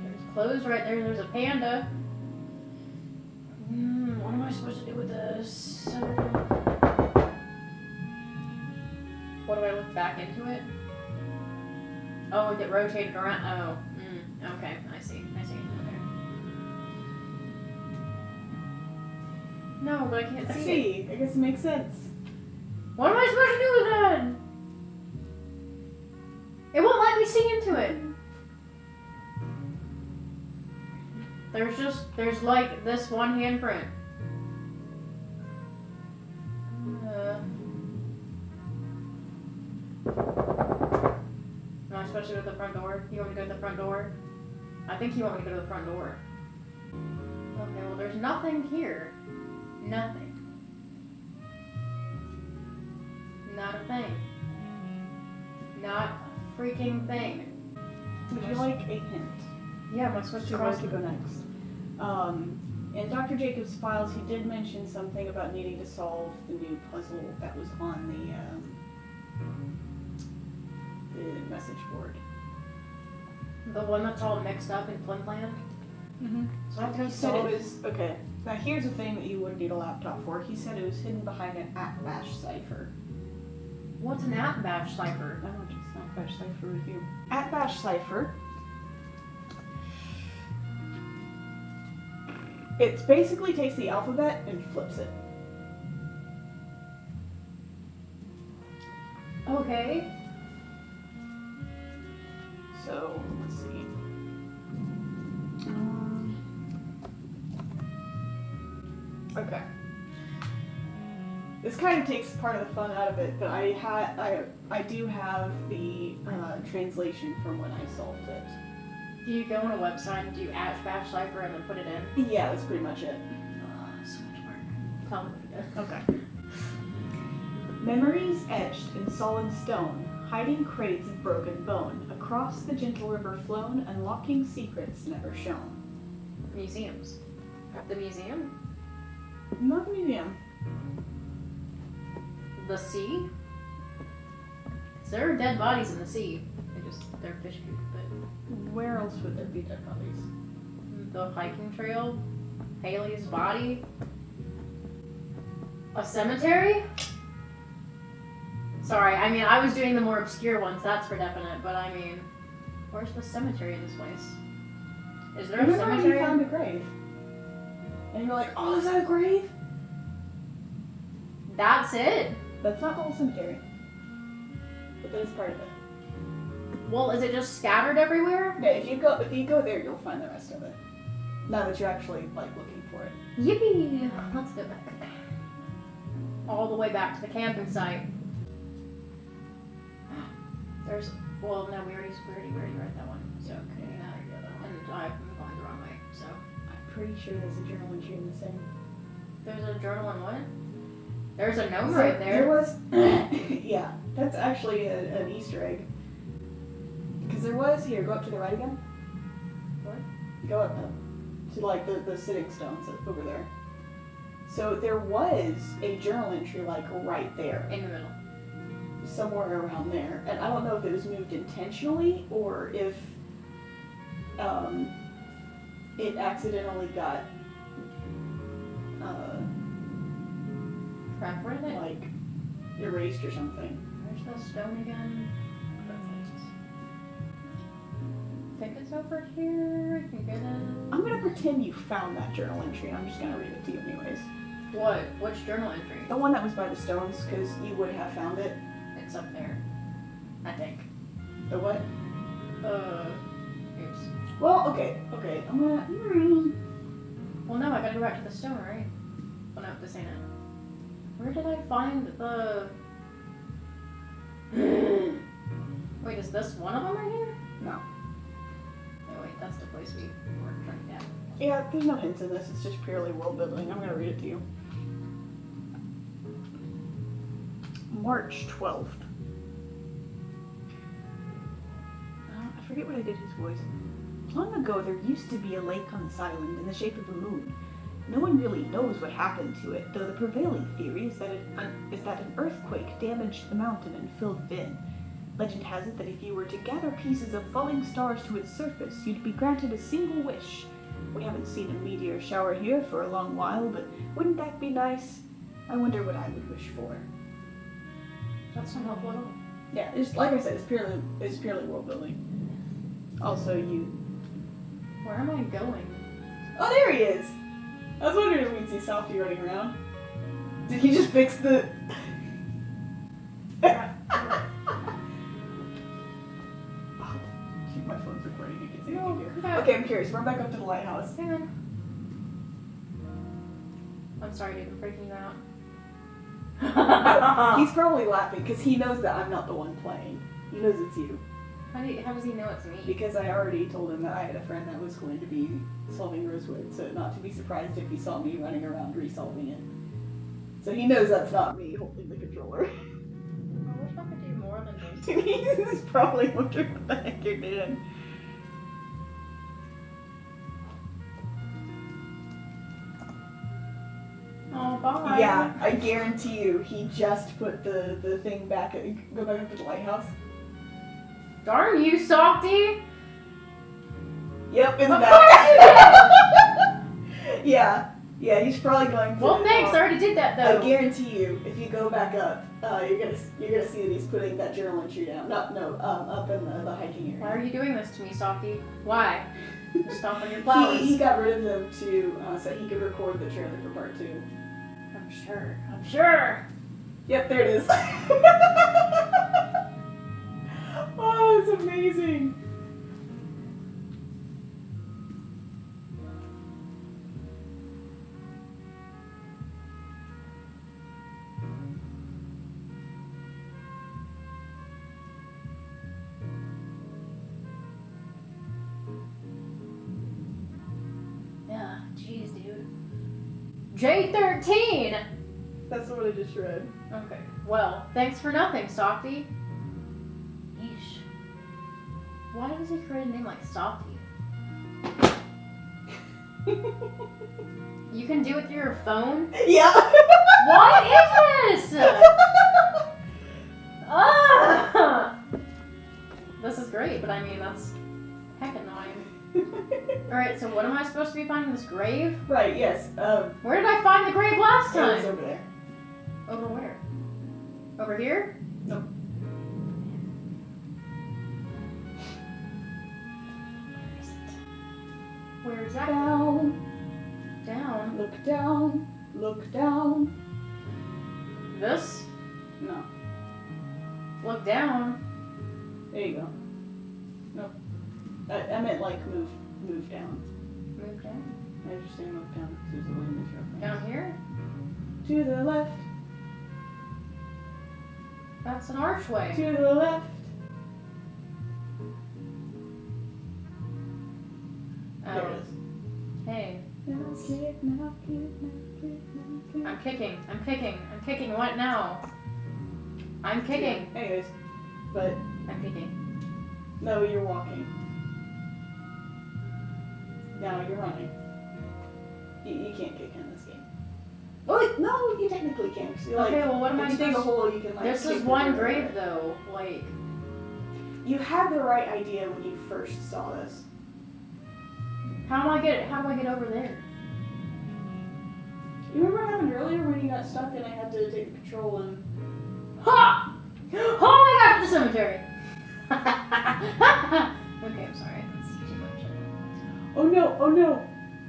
There's clothes right there. There's a panda. What am I supposed to do with this? What do I look back into it? Oh, it rotated around. Oh, okay. I see. No, but I can't see it. I guess it makes sense. What am I supposed to do with that? It won't let me see into it. There's like this one handprint. Am I supposed to go to the front door? You want me to go to the front door? I think you want me to go to the front door. Okay, well there's nothing here. Nothing. Not a thing. Not a freaking thing. Would you like a hint? Yeah, am I supposed to Who cross wants to go next? In Dr. Jacobs' files, he did mention something about needing to solve the new puzzle that was on the message board. the one that's all mixed up in Flintland? So I have to He said it solve was, okay, now here's a thing that you wouldn't need a laptop for. He said it was hidden behind an @bash cipher. What's an @bash cipher? I don't just not bash cipher with you. @bash cipher. It basically takes the alphabet and flips it. Okay. So, let's see. Okay. This kind of takes part of the fun out of it, but I do have the translation from when I solved it. Do you go on a website and do @bash cipher and then put it in? Yeah, that's pretty much it. So much work. Tell me what you did. Okay. Memories etched in solid stone, hiding crates of broken bone, across the gentle river flown, unlocking secrets never shown. Museums. The museum? Not the museum. The sea? 'Cause there are dead bodies in the sea. They're fish food, but Where else would there be dead bodies? the hiking trail, Haley's body, a cemetery. Sorry, I mean I was doing the more obscure ones. That's for definite. But I mean, where's the cemetery in this place? Is there a Remember when cemetery? you found a grave? And you were like, oh, is that a grave? That's it. That's not the whole cemetery. But that is part of it. Well, is it just scattered everywhere? Yeah, if you go there, you'll find the rest of it. Now that you're actually like looking for it. Yippee! Let's go back. All the way back to the camping site. There's, well, no, we already read that one. So, Okay, and I'm going the wrong way. So, I'm pretty sure there's a journal entry in the same. there's a journal and what? There's a gnome right there. There was, yeah, that's actually an Easter egg. Because there was, here, go up to the right again. What? Go up to like the sitting stones over there. So there was a journal entry like right there. In the middle. Somewhere around there. And I don't know if it was moved intentionally or if it accidentally got Crap, where did it? like erased or something. Where's the stone again? I think it's over here. I can get it. I'm gonna pretend you found that journal entry. I'm just gonna read it to you anyways. What? Which journal entry? The one that was by the stones, because you would have found it. It's up there. The what? Oops. Well, okay. I'm gonna. Well, no, I gotta go back to the stone, right? Well, no, this ain't it. Where did I find the... Wait, is this one of them right here? No. Oh, wait, that's the place we were trying to get. Yeah, there's no hints in this. It's just purely world building. I'm gonna read it to you. March 12th. I forget what I did his voice. Long ago, there used to be a lake on this island in the shape of a moon. No one really knows what happened to it, though the prevailing theory is that an earthquake damaged the mountain and filled it in. Legend has it that if you were to gather pieces of falling stars to its surface, you'd be granted a single wish. We haven't seen a meteor shower here for a long while, but wouldn't that be nice? I wonder what I would wish for. That's not helpful at all. Yeah, it's like I said, it's purely world building. Also, Where am I going? Oh, there he is! I was wondering if we'd see Softy running around. Did he just fix the... Shoot, my phone's recording. You can see No, it come here. back. Okay, I'm curious. Run back up to the lighthouse. Hang on. I'm sorry, dude. I'm freaking you out. He's probably laughing because he knows that I'm not the one playing. He knows it's you. How does he know it's me? Because I already told him that I had a friend that was going to be solving Rosewood, so not to be surprised if he saw me running around resolving it. So he knows that's not me holding the controller. I wish I could do more than this. He's probably wondering what the heck you're doing. Oh, bye. Yeah, I guarantee you, he just put the thing back. Go back up to the lighthouse. Darn you, Softy! Yep, it's Of back. Yeah, he's probably going to. Well, thanks. I already did that though. I guarantee you, if you go back up, you're gonna see that he's putting that journal entry down. Up in the hiking area. Why are you doing this to me, Softy? Why? Stomp on your flowers. He got rid of them so he could record the trailer for part 2. I'm sure. Yep, there it is. Oh, it's amazing. Yeah, jeez, dude. J13! That's what I just read. Okay. Well, thanks for nothing, Softy. Yeesh. Why does he create a name like Softy? You can do it through your phone? Yeah. What is this? Ah! This is great, but I mean, that's heck annoying. Alright, so what am I supposed to be finding? This grave? Right, yes. Where did I find the grave last It was time? over there. Over where? Over here? Nope. Where is that? Down. Down. Look down. Look down. This? No. Look down. There you go. Nope. I meant like move down. Move down. I was just saying look down because there's a language reference. Down here? To the left. That's an archway. To the left. Oh. There it is. Hey. Now kick, now kick, now kick, now kick. I'm kicking. What now? I'm kicking. Anyways, but I'm kicking. no, you're walking. Now you're running. You can't kick in this game. Well, no, you technically can. So you're Okay, like, well, what am I if you dig a supposed hole, you can like. This kick is the one dirt grave, over. though. Like, You had the right idea when you first saw this. how do I get over there? You remember what happened earlier when you got stuck and I had to take control and. Ha! Oh my god, the cemetery! Okay, I'm sorry. That's too much. Oh no! Oh no!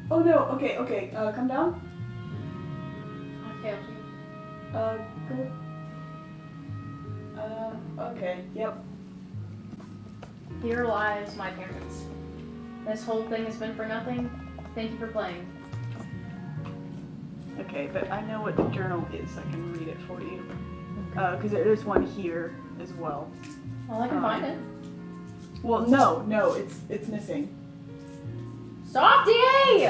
Oh no! Okay. Come down. I failed you. Go. Okay. Yep. Here lies my parents. This whole thing has been for nothing. Thank you for playing. Okay, but I know what the journal is. I can read it for you. Because there's one here as well. Well, I can find it. Well, no, it's missing. Softy!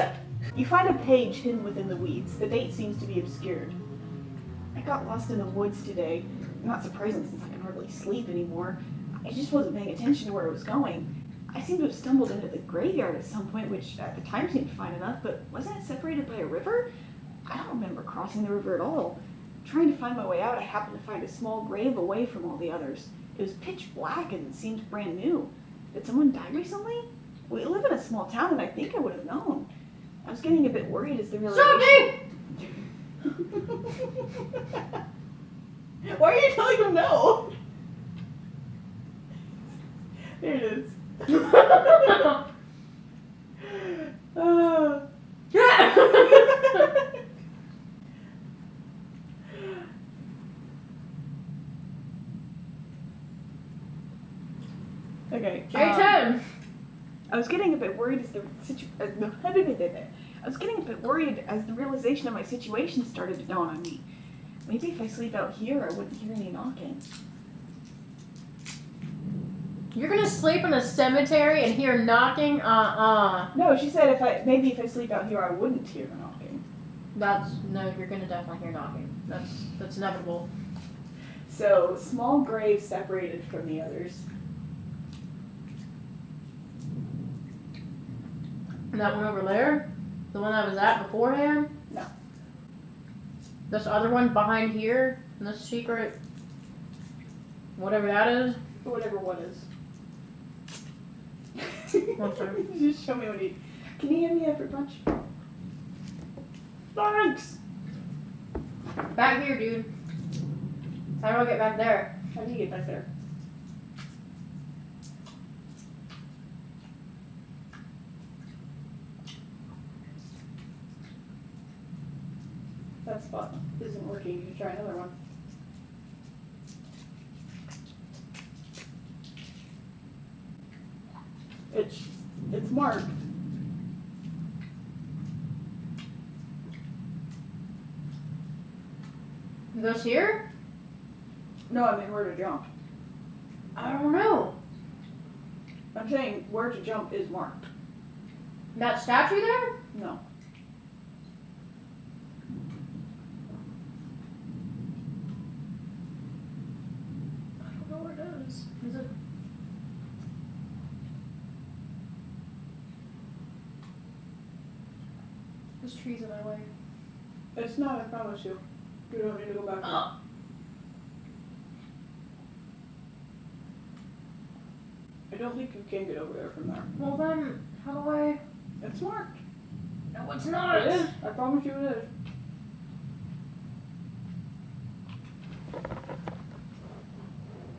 You find a page hidden within the weeds. The date seems to be obscured. I got lost in the woods today. Not surprising since I can hardly sleep anymore. I just wasn't paying attention to where I was going. I seem to have stumbled into the graveyard at some point, which at the time seemed fine enough, but wasn't it separated by a river? I don't remember crossing the river at all. Trying to find my way out, I happened to find a small grave away from all the others. It was pitch black and seemed brand new. Did someone die recently? We live in a small town and I think I would have known. I was getting a bit worried as the realization... Why are you telling him no? There it is. Okay. J10! I was getting a bit worried as the realization of my situation started to dawn on me. Maybe if I sleep out here, I wouldn't hear any knocking. You're gonna sleep in a cemetery and hear knocking? No, she said if I sleep out here, I wouldn't hear the knocking. No, you're gonna definitely hear knocking. That's inevitable. So, small grave separated from the others. And that one over there? The one I was at beforehand? No. This other one behind here? In this secret? Whatever that is? Whatever one is. One second. Just show me what he... Can you hand me a fruit punch? Thanks! Back here, dude. How do I get back there? How do you get back there? That spot isn't working. You can try another one. It's marked. This here? No, I mean where to jump. I don't know. I'm saying where to jump is marked. That statue there? No. I don't know where it is. Is it? This tree's in my way. It's not, I promise you. You don't need to go back there. I don't think you can get over there from there. Well then, how do I? It's marked. No, it's not. It is. I promise you it is.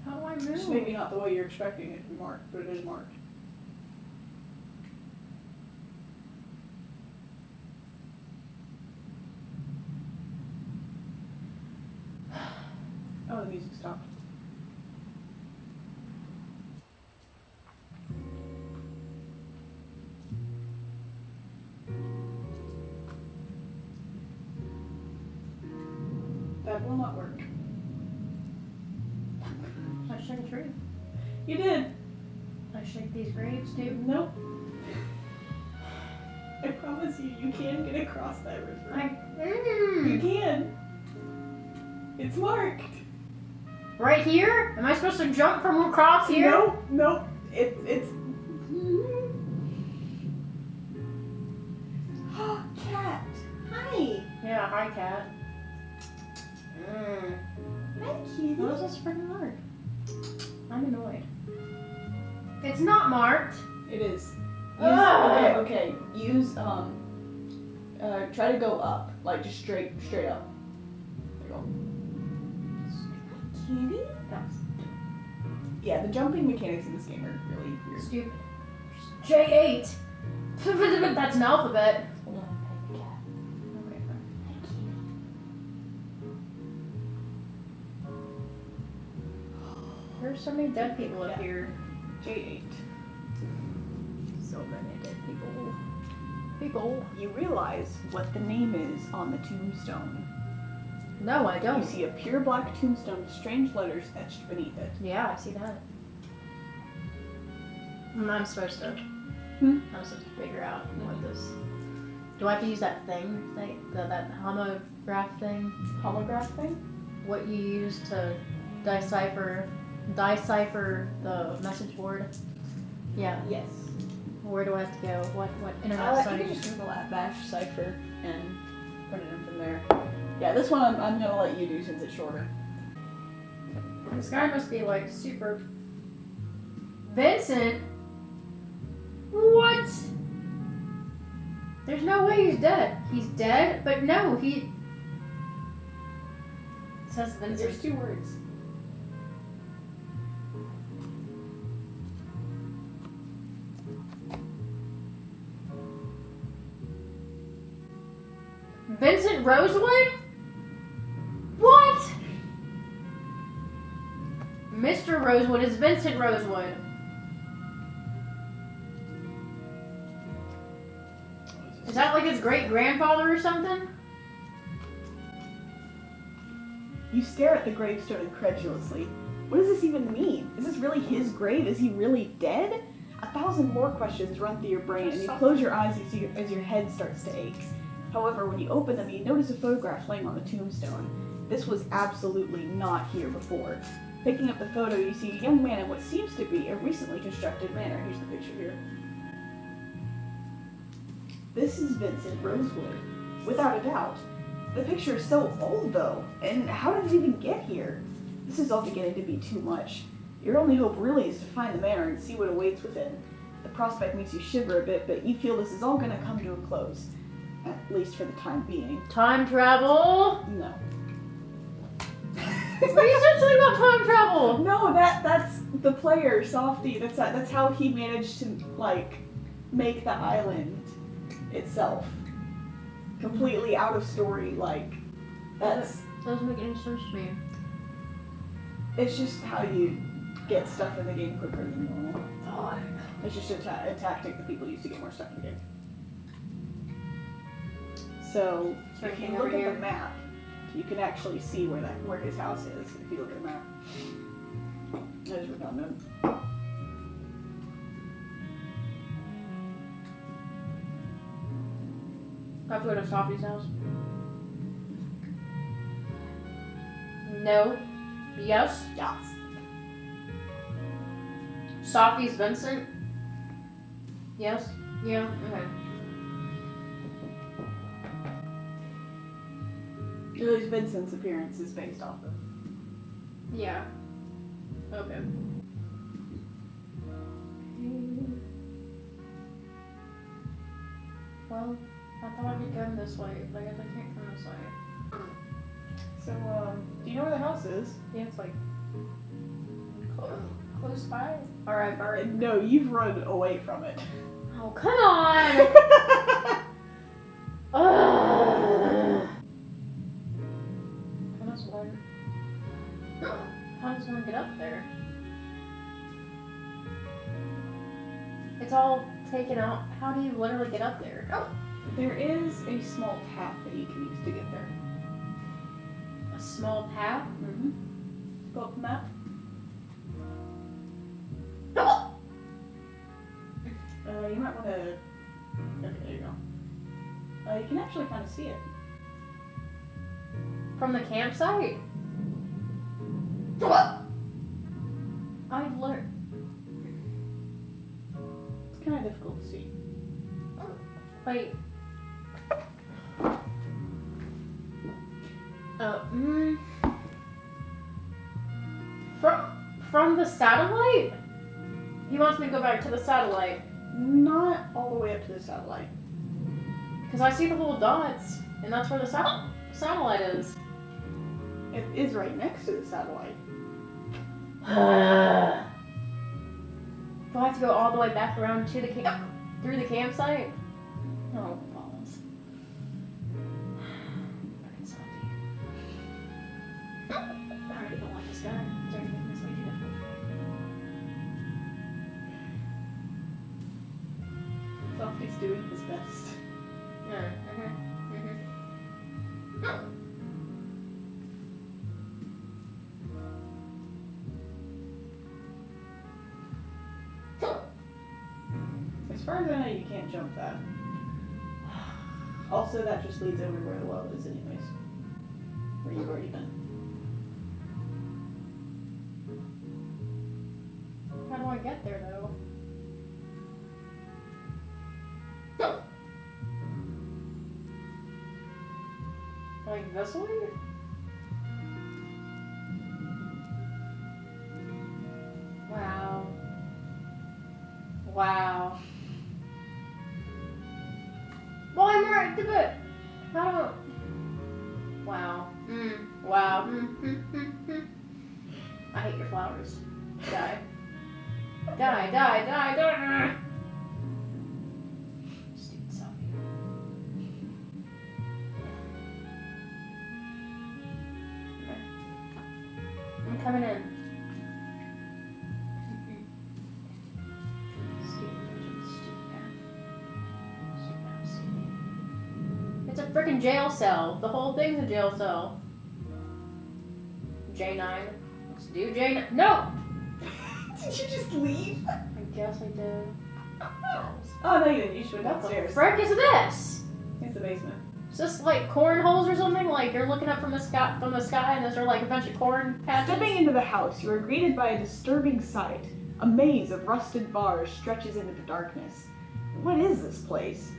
How do I move? It's maybe not the way you're expecting it to be marked, but it is marked. Oh, the music stopped. That will not work. I shake a tree. You did. I shake these graves too. Nope. I promise you can get across that river. You can. It's marked. Right here? Am I supposed to jump from across here? Nope. It's. Cat. Hi. Yeah, hi, cat. Hi, kitty. How does this freaking work? I'm annoyed. It's not marked. It is. Ugh. Okay. Use try to go up, like just straight up. There you go. Kitty. That's Yeah, the jumping mechanics in this game are really weird. stupid. J8. That's an alphabet. Hold on, pet the cat. Okay, fine. Hi, kitty. There's so many dead people up here. J8. So many dead people. People. You realize what the name is on the tombstone. No, I don't. You see a pure black tombstone with strange letters etched beneath it. Yeah, I see that. I'm supposed to. Hmm? I'm supposed to figure out what this. Do I have to use that thing? That homograph thing? Holograph thing? What you use to decipher the message board? Yeah. Yes. Where do I have to go? What internet You site? can just Google that bash cipher and put it in from there. Yeah, this one I'm gonna let you do since it's shorter. This guy must be like super. Vincent? What? There's no way he's dead. He's dead, but no, he. It says Vincent. There's 2 words. Vincent Rosewood? What? Mr. Rosewood is Vincent Rosewood. Is that like his great grandfather or something? You stare at the gravestone incredulously. What does this even mean? Is this really his grave? Is he really dead? 1,000 more questions run through your brain, and you close your eyes as your head starts to ache. However, when you open them, you notice a photograph laying on the tombstone. This was absolutely not here before. Picking up the photo, you see a young man in what seems to be a recently constructed manor. Here's the picture here. This is Vincent Rosewood, without a doubt. The picture is so old, though, and how did it even get here? This is all beginning to be too much. Your only hope really is to find the manor and see what awaits within. The prospect makes you shiver a bit, but you feel this is all going to come to a close. At least for the time being. Time travel? No. What are you saying about time travel? No, that's the player, Softy. That's how he managed to, like, make the island itself. Completely out of story, like, that's... Doesn't make any sense to me. It's just how you get stuff in the game quicker than normal. Oh, It's just a tactic that people use to get more stuff in the game. So, if you look at the map, you can actually see where his house is, if you look at the map. That is redundant. I have to go to Softy's house. No. Yes. Yes. Softy's Vincent? Yes. Yeah. Okay. At least Vincent's appearance is based off of. Yeah. Okay. Well, I thought I could come this way, but I guess I can't come this way. So, do you know where the house is? Yeah, it's like close by. Alright. No, you've run away from it. Oh, come on! Ugh. How does one get up there? It's all taken out. How do you literally get up there? Oh. There is a small path that you can use to get there. A small path? Mm-hmm. Go up the map. You might want to... Okay, there you go. You can actually kind of see it. From the campsite? I learned. It's kind of difficult to see. Wait. From the satellite? He wants me to go back to the satellite. Not all the way up to the satellite. Because I see the little dots, and that's where the satellite is. It is right next to the satellite. Do I have to go all the way back around to the through the campsite? Oh, balls. Fucking Softy. I already don't like this guy. He's already making this way too difficult. It's doing his best. As far as I know, you can't jump that. Also, that just leads over where the well is anyways. Where you've already been. How do I get there, though? Like this way? Wow. Wow. Well, I'm right to it. How do? Wow. Wow. I hate your flowers. Die. Die, die, die, die. Stupid selfie. I'm coming in. It's a freaking jail cell. The whole thing's a jail cell. J9. Let's do J9. No! Did you just leave? I guess I did. Oh, no, you didn't. You should have What the downstairs. frick is this? It's the basement. Is this like cornholes or something? Like you're looking up from the sky, and there's like a bunch of corn patches? Stepping into the house, you are greeted by a disturbing sight. A maze of rusted bars stretches into the darkness. What is this place?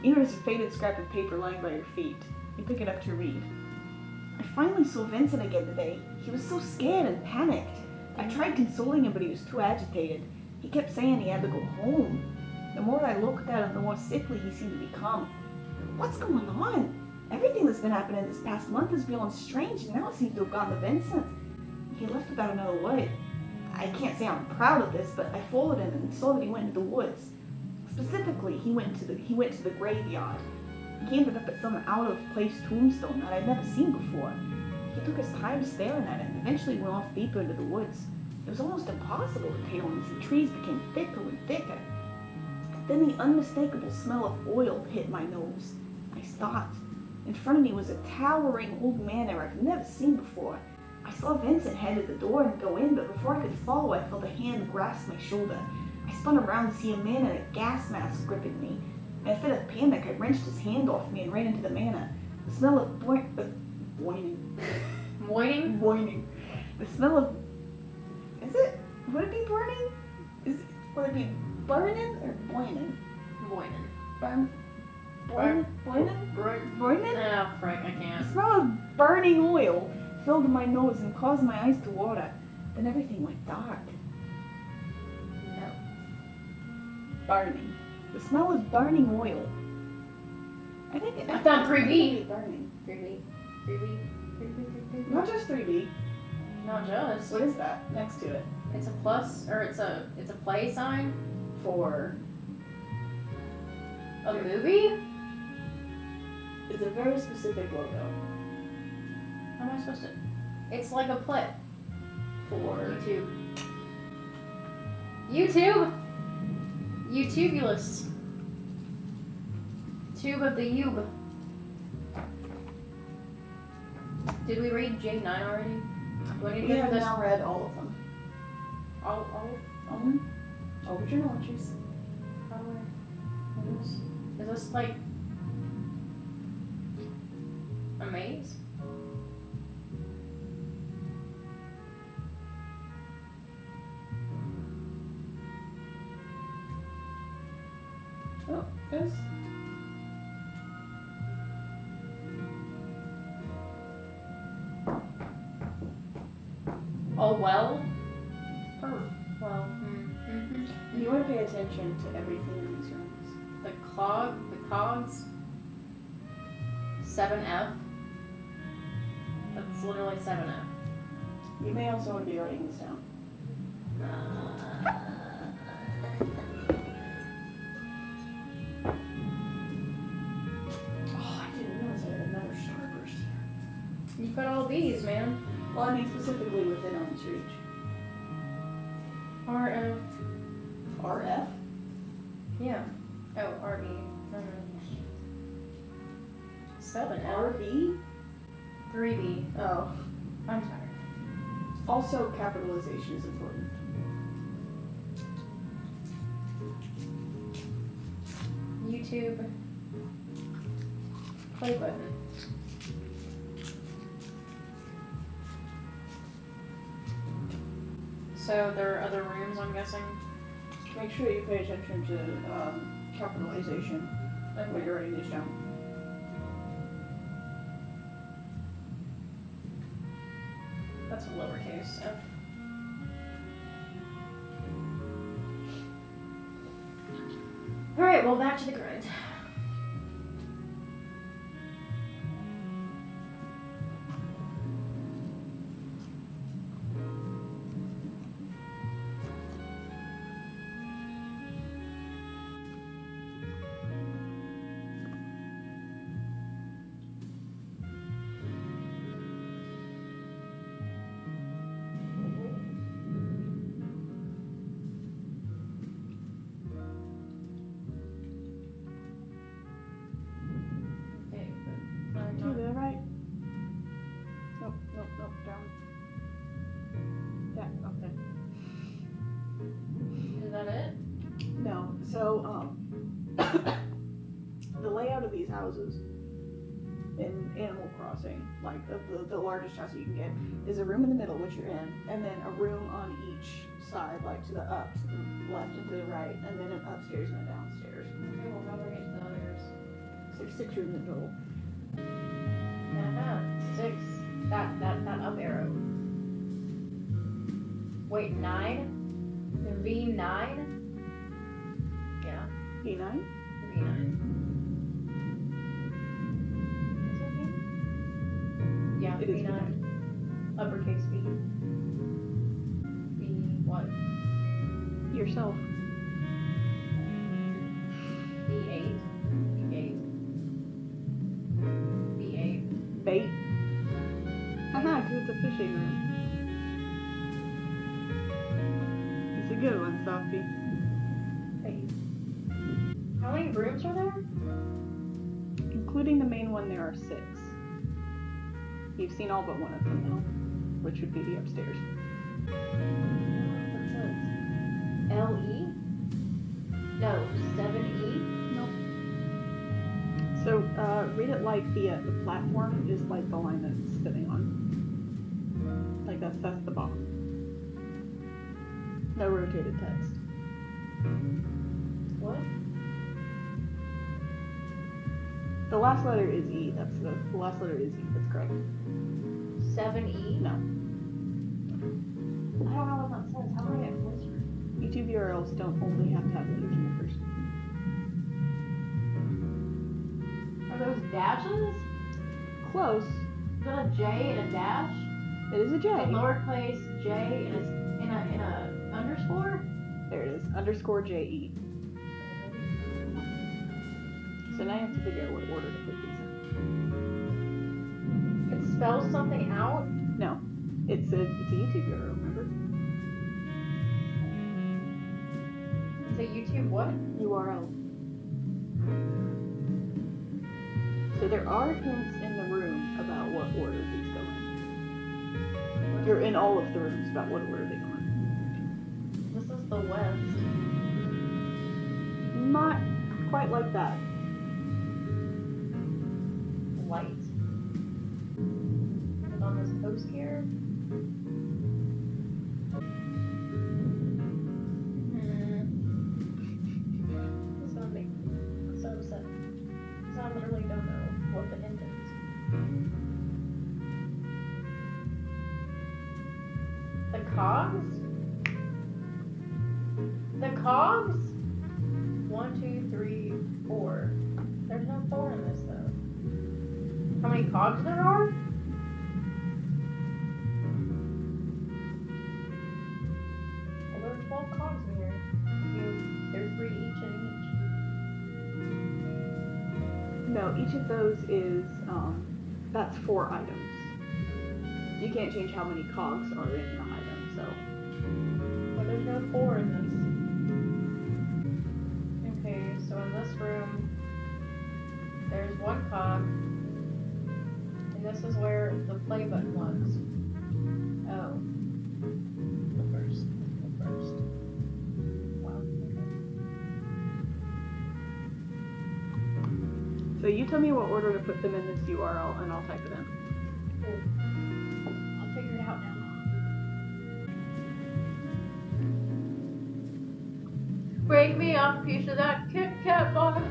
You notice a faded scrap of paper lying by your feet. You pick it up to read. I finally saw Vincent again today. He was so scared and panicked. I tried consoling him, but he was too agitated. He kept saying he had to go home. The more I looked at him, the more sickly he seemed to become. What's going on? Everything that's been happening this past month is feeling strange, and now it seems to have gone to Vincent. He left without another word. I can't say I'm proud of this, but I followed him and saw that he went into the woods. Specifically, he went to the graveyard. He ended up at some out-of-place tombstone that I'd never seen before. He took his time staring at it and eventually went off deeper into the woods. It was almost impossible to tail him as the trees became thicker and thicker. Then the unmistakable smell of oil hit my nose. I stopped. In front of me was a towering old manor I've never seen before. I saw Vincent head to the door and go in, but before I could follow, I felt a hand grasp my shoulder. I spun around to see a man in a gas mask gripping me. In a fit of panic, I wrenched his hand off me and ran into the manor. The smell of boiling. The smell of... Is it? Would it be burning? Would it be burning or boiling? Boining. Boiling? Oh, frick, I The can't. smell of burning oil filled my nose and caused my eyes to water. Then everything went dark. No. Burning. The smell of burning oil. I think it... I found 3B. Burning. 3B. Not just 3B. Not just. What is that next to it? It's a plus, or it's a play sign. For... A movie? It's a very specific logo. How am I supposed to? It's like a play. For... YouTube. YouTubulous. Tube of the Ube. Did we read J9 already? Do I need to We get have through this? now read all of them. All. All the journal entries. How do I? What is this like a maze? Oh, yes. Oh well. Well. You want to pay attention to everything in these rooms. The cogs. 7F. That's literally 7F. You may also want to be writing this down. Oh, I didn't realize I had another starburst here. You've got all these, man. Well, I mean specifically within arm's reach. RF. RF? Yeah. Oh, RD. 7 RB? 3B. Oh. I'm tired. Also, capitalization is important. YouTube. Play button. So there are other rooms, I'm guessing. Make sure you pay attention to capitalization when you're writing these down. That's a lowercase f. Alright, well, back to the grind. To the right. Nope, down. Yeah, okay. Is that it? No, so, the layout of these houses in Animal Crossing, like the largest house you can get, is a room in the middle, which you're in, and then a room on each side, like to the up, to the left, and to the right, and then an upstairs and a downstairs. Okay, well, how do I get to the others? So there's 6 rooms in total. 6. That up arrow. Wait, 9? V9? Yeah. E9? V9. Is that V? Yeah, It is V9. Uppercase V. V what? Yourself. V8. V8. V8. Bait. Haha, because it's a fishing room. It's a good one, Sophie. Wait. How many rooms are there? Including the main one, there are 6. You've seen all but one of them, though, which would be the upstairs. What's this? LE? No, 7E? Nope. So, read it like the platform is like the line that it's sitting on. Like that's the bottom. No rotated text. What? The last letter is E. That's the last letter is E. That's correct. 7E? No. I don't know what that says. How do I get closer? YouTube URLs don't only have to have letters in the first. Are those dashes? Close. Is that a J and a dash? It is a J. A lowercase J and in a underscore? There it is. Underscore JE. So now you have to figure out what order to put these in. It spells something out? No. It's a YouTube URL, remember? It's a YouTube what? URL. So there are hints in the room about what order these go in. You're in all of the rooms about what order they go in. This is the west. Not quite like that. Light. Is it on this post here? This gonna make me so upset. Because I literally don't know what the hint is. The cogs? The cogs? 1, 2, 3, 4. There's no 4 in this though. How many cogs there are? Well, there are 12 cogs in here. They're 3 each and No, each of those is, that's 4 items. You can't change how many cogs are in the item, so. each. But there's no 4 in this. Okay, so in this room, there's 1 cog. This is where the play button was. Oh. The first. Wow. So you tell me what order to put them in this URL and I'll type it in. Cool. I'll figure it out now. Break me off a piece of that Kit Kat bar.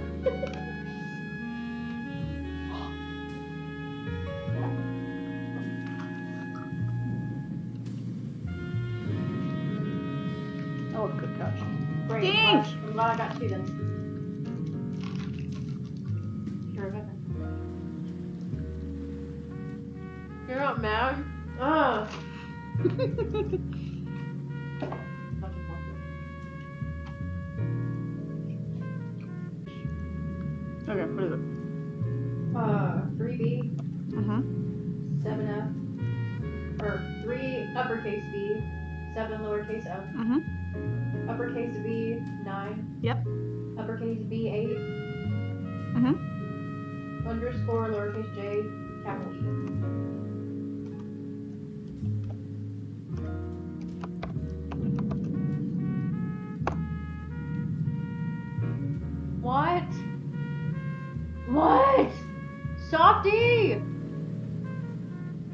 Oh, good catch. Great. Dang! I'm glad I got two then. Sure, okay. You're not mad? Ugh. Okay, what is it? 3B, Mm-hmm. 7F, or 3 uppercase B, 7 lowercase f, Mm-hmm. uppercase B, 9, Yep. uppercase B, 8, Mm-hmm. underscore lowercase j, capital E. What? What? Softy!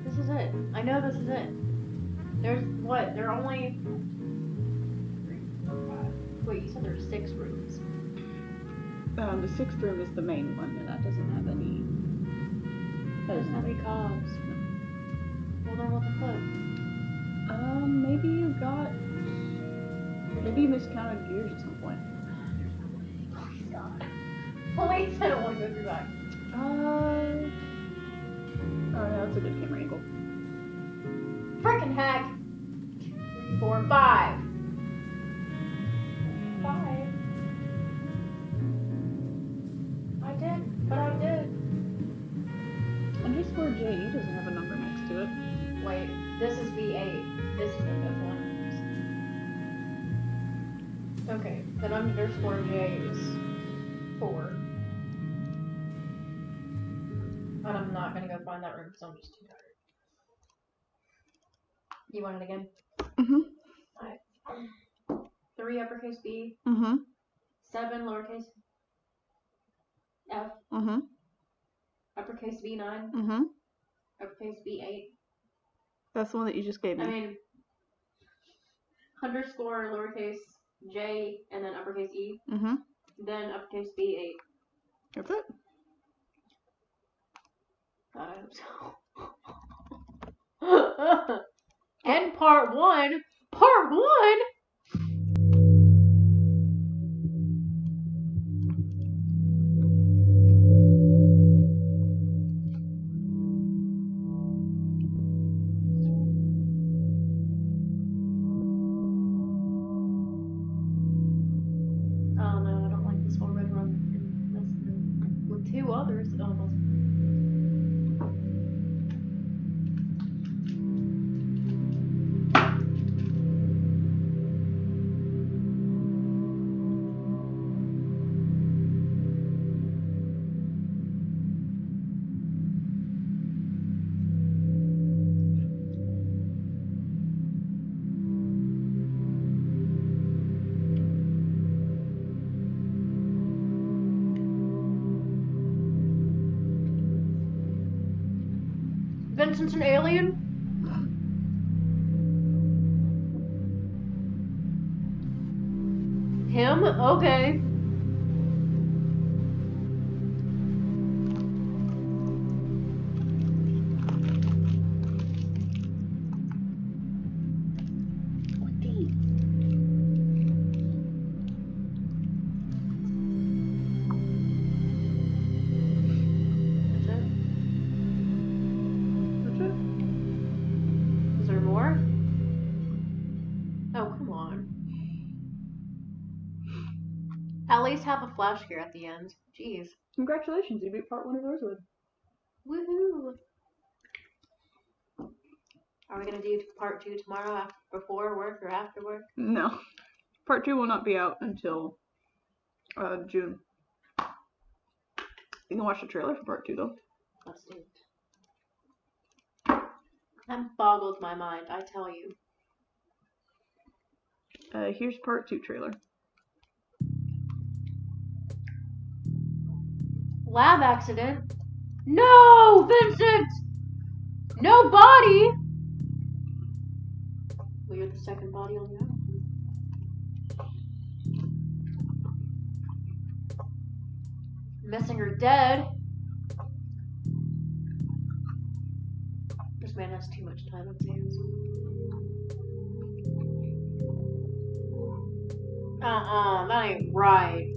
This is it. I know this is it. There's what? There are only 3, 4, 5. Wait, you said there's 6 rooms. The 6th room is the main one, and that doesn't have any. That doesn't have any cobs. Well, then what the fuck? Maybe you got. Maybe you miscounted gears at some point. Oh my god. Well, wait, I don't want to go through that. Oh yeah, that's a good camera angle. Frickin' heck! 3, 4, 5. 5. I did, but I did. Underscore JE doesn't have a number next to it. Wait, this is B8. This is the 5th one. Okay, then underscore J is 4. And I'm not gonna go find that room because I'm just too tired. You want it again? Mm-hmm. Alright. 3 uppercase B, Mm-hmm. 7 lowercase f, Mm-hmm. uppercase B9, Mm-hmm. uppercase B8. That's the one that you just gave me. I mean, underscore lowercase j and then uppercase E, Mm-hmm. then uppercase B8. That's it. God, I hope so. And part 1. Part 1? Oh no, I don't like this whole red run in this room. With 2 others, it almost. Vincent's an alien? Him? Okay. That's it? That's it. Is there more? Oh, come on. At least have a flash gear at the end. Jeez. Congratulations, you beat part 1 of Rosewood. Woohoo! Are we gonna do part 2 tomorrow before work or after work? No. Part 2 will not be out until June. You can watch the trailer for part 2 though. Let's do it. That boggles my mind, I tell you. Here's part 2 trailer. Lab accident? No, Vincent! No body! Well, you're the second body on the island. Missing or dead? This man has too much time on his hands. That ain't right.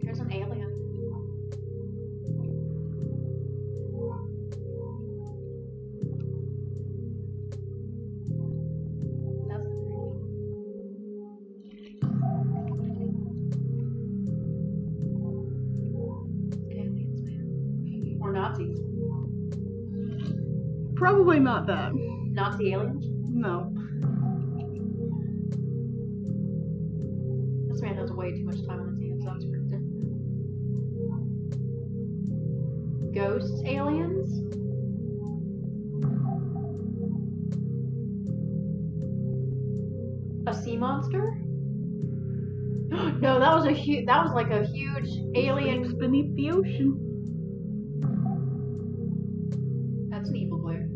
Here's an alien. That's aliens, man. Or Nazis. Probably not that. Nazi aliens? No. This man has way too much time on his hands. That's cryptic. Ghosts, aliens? A sea monster? No, that was like a huge alien. Sleeps beneath the ocean. That's an evil glare.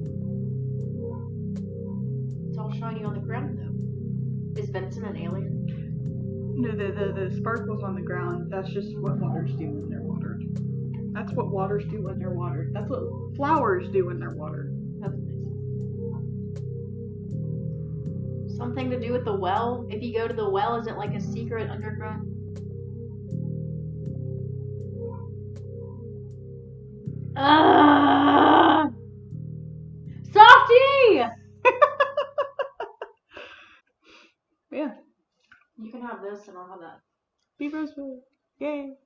It's all shiny on the ground though. Is Vincent an alien? No, the sparkles on the ground, that's just what waters do when they're watered. That's what waters do when they're watered. That's what flowers do when they're watered. That's nice. Something to do with the well? If you go to the well, is it like a secret underground? Softy! Yeah. You can have this and I'll have that. Be rosewood. Yay.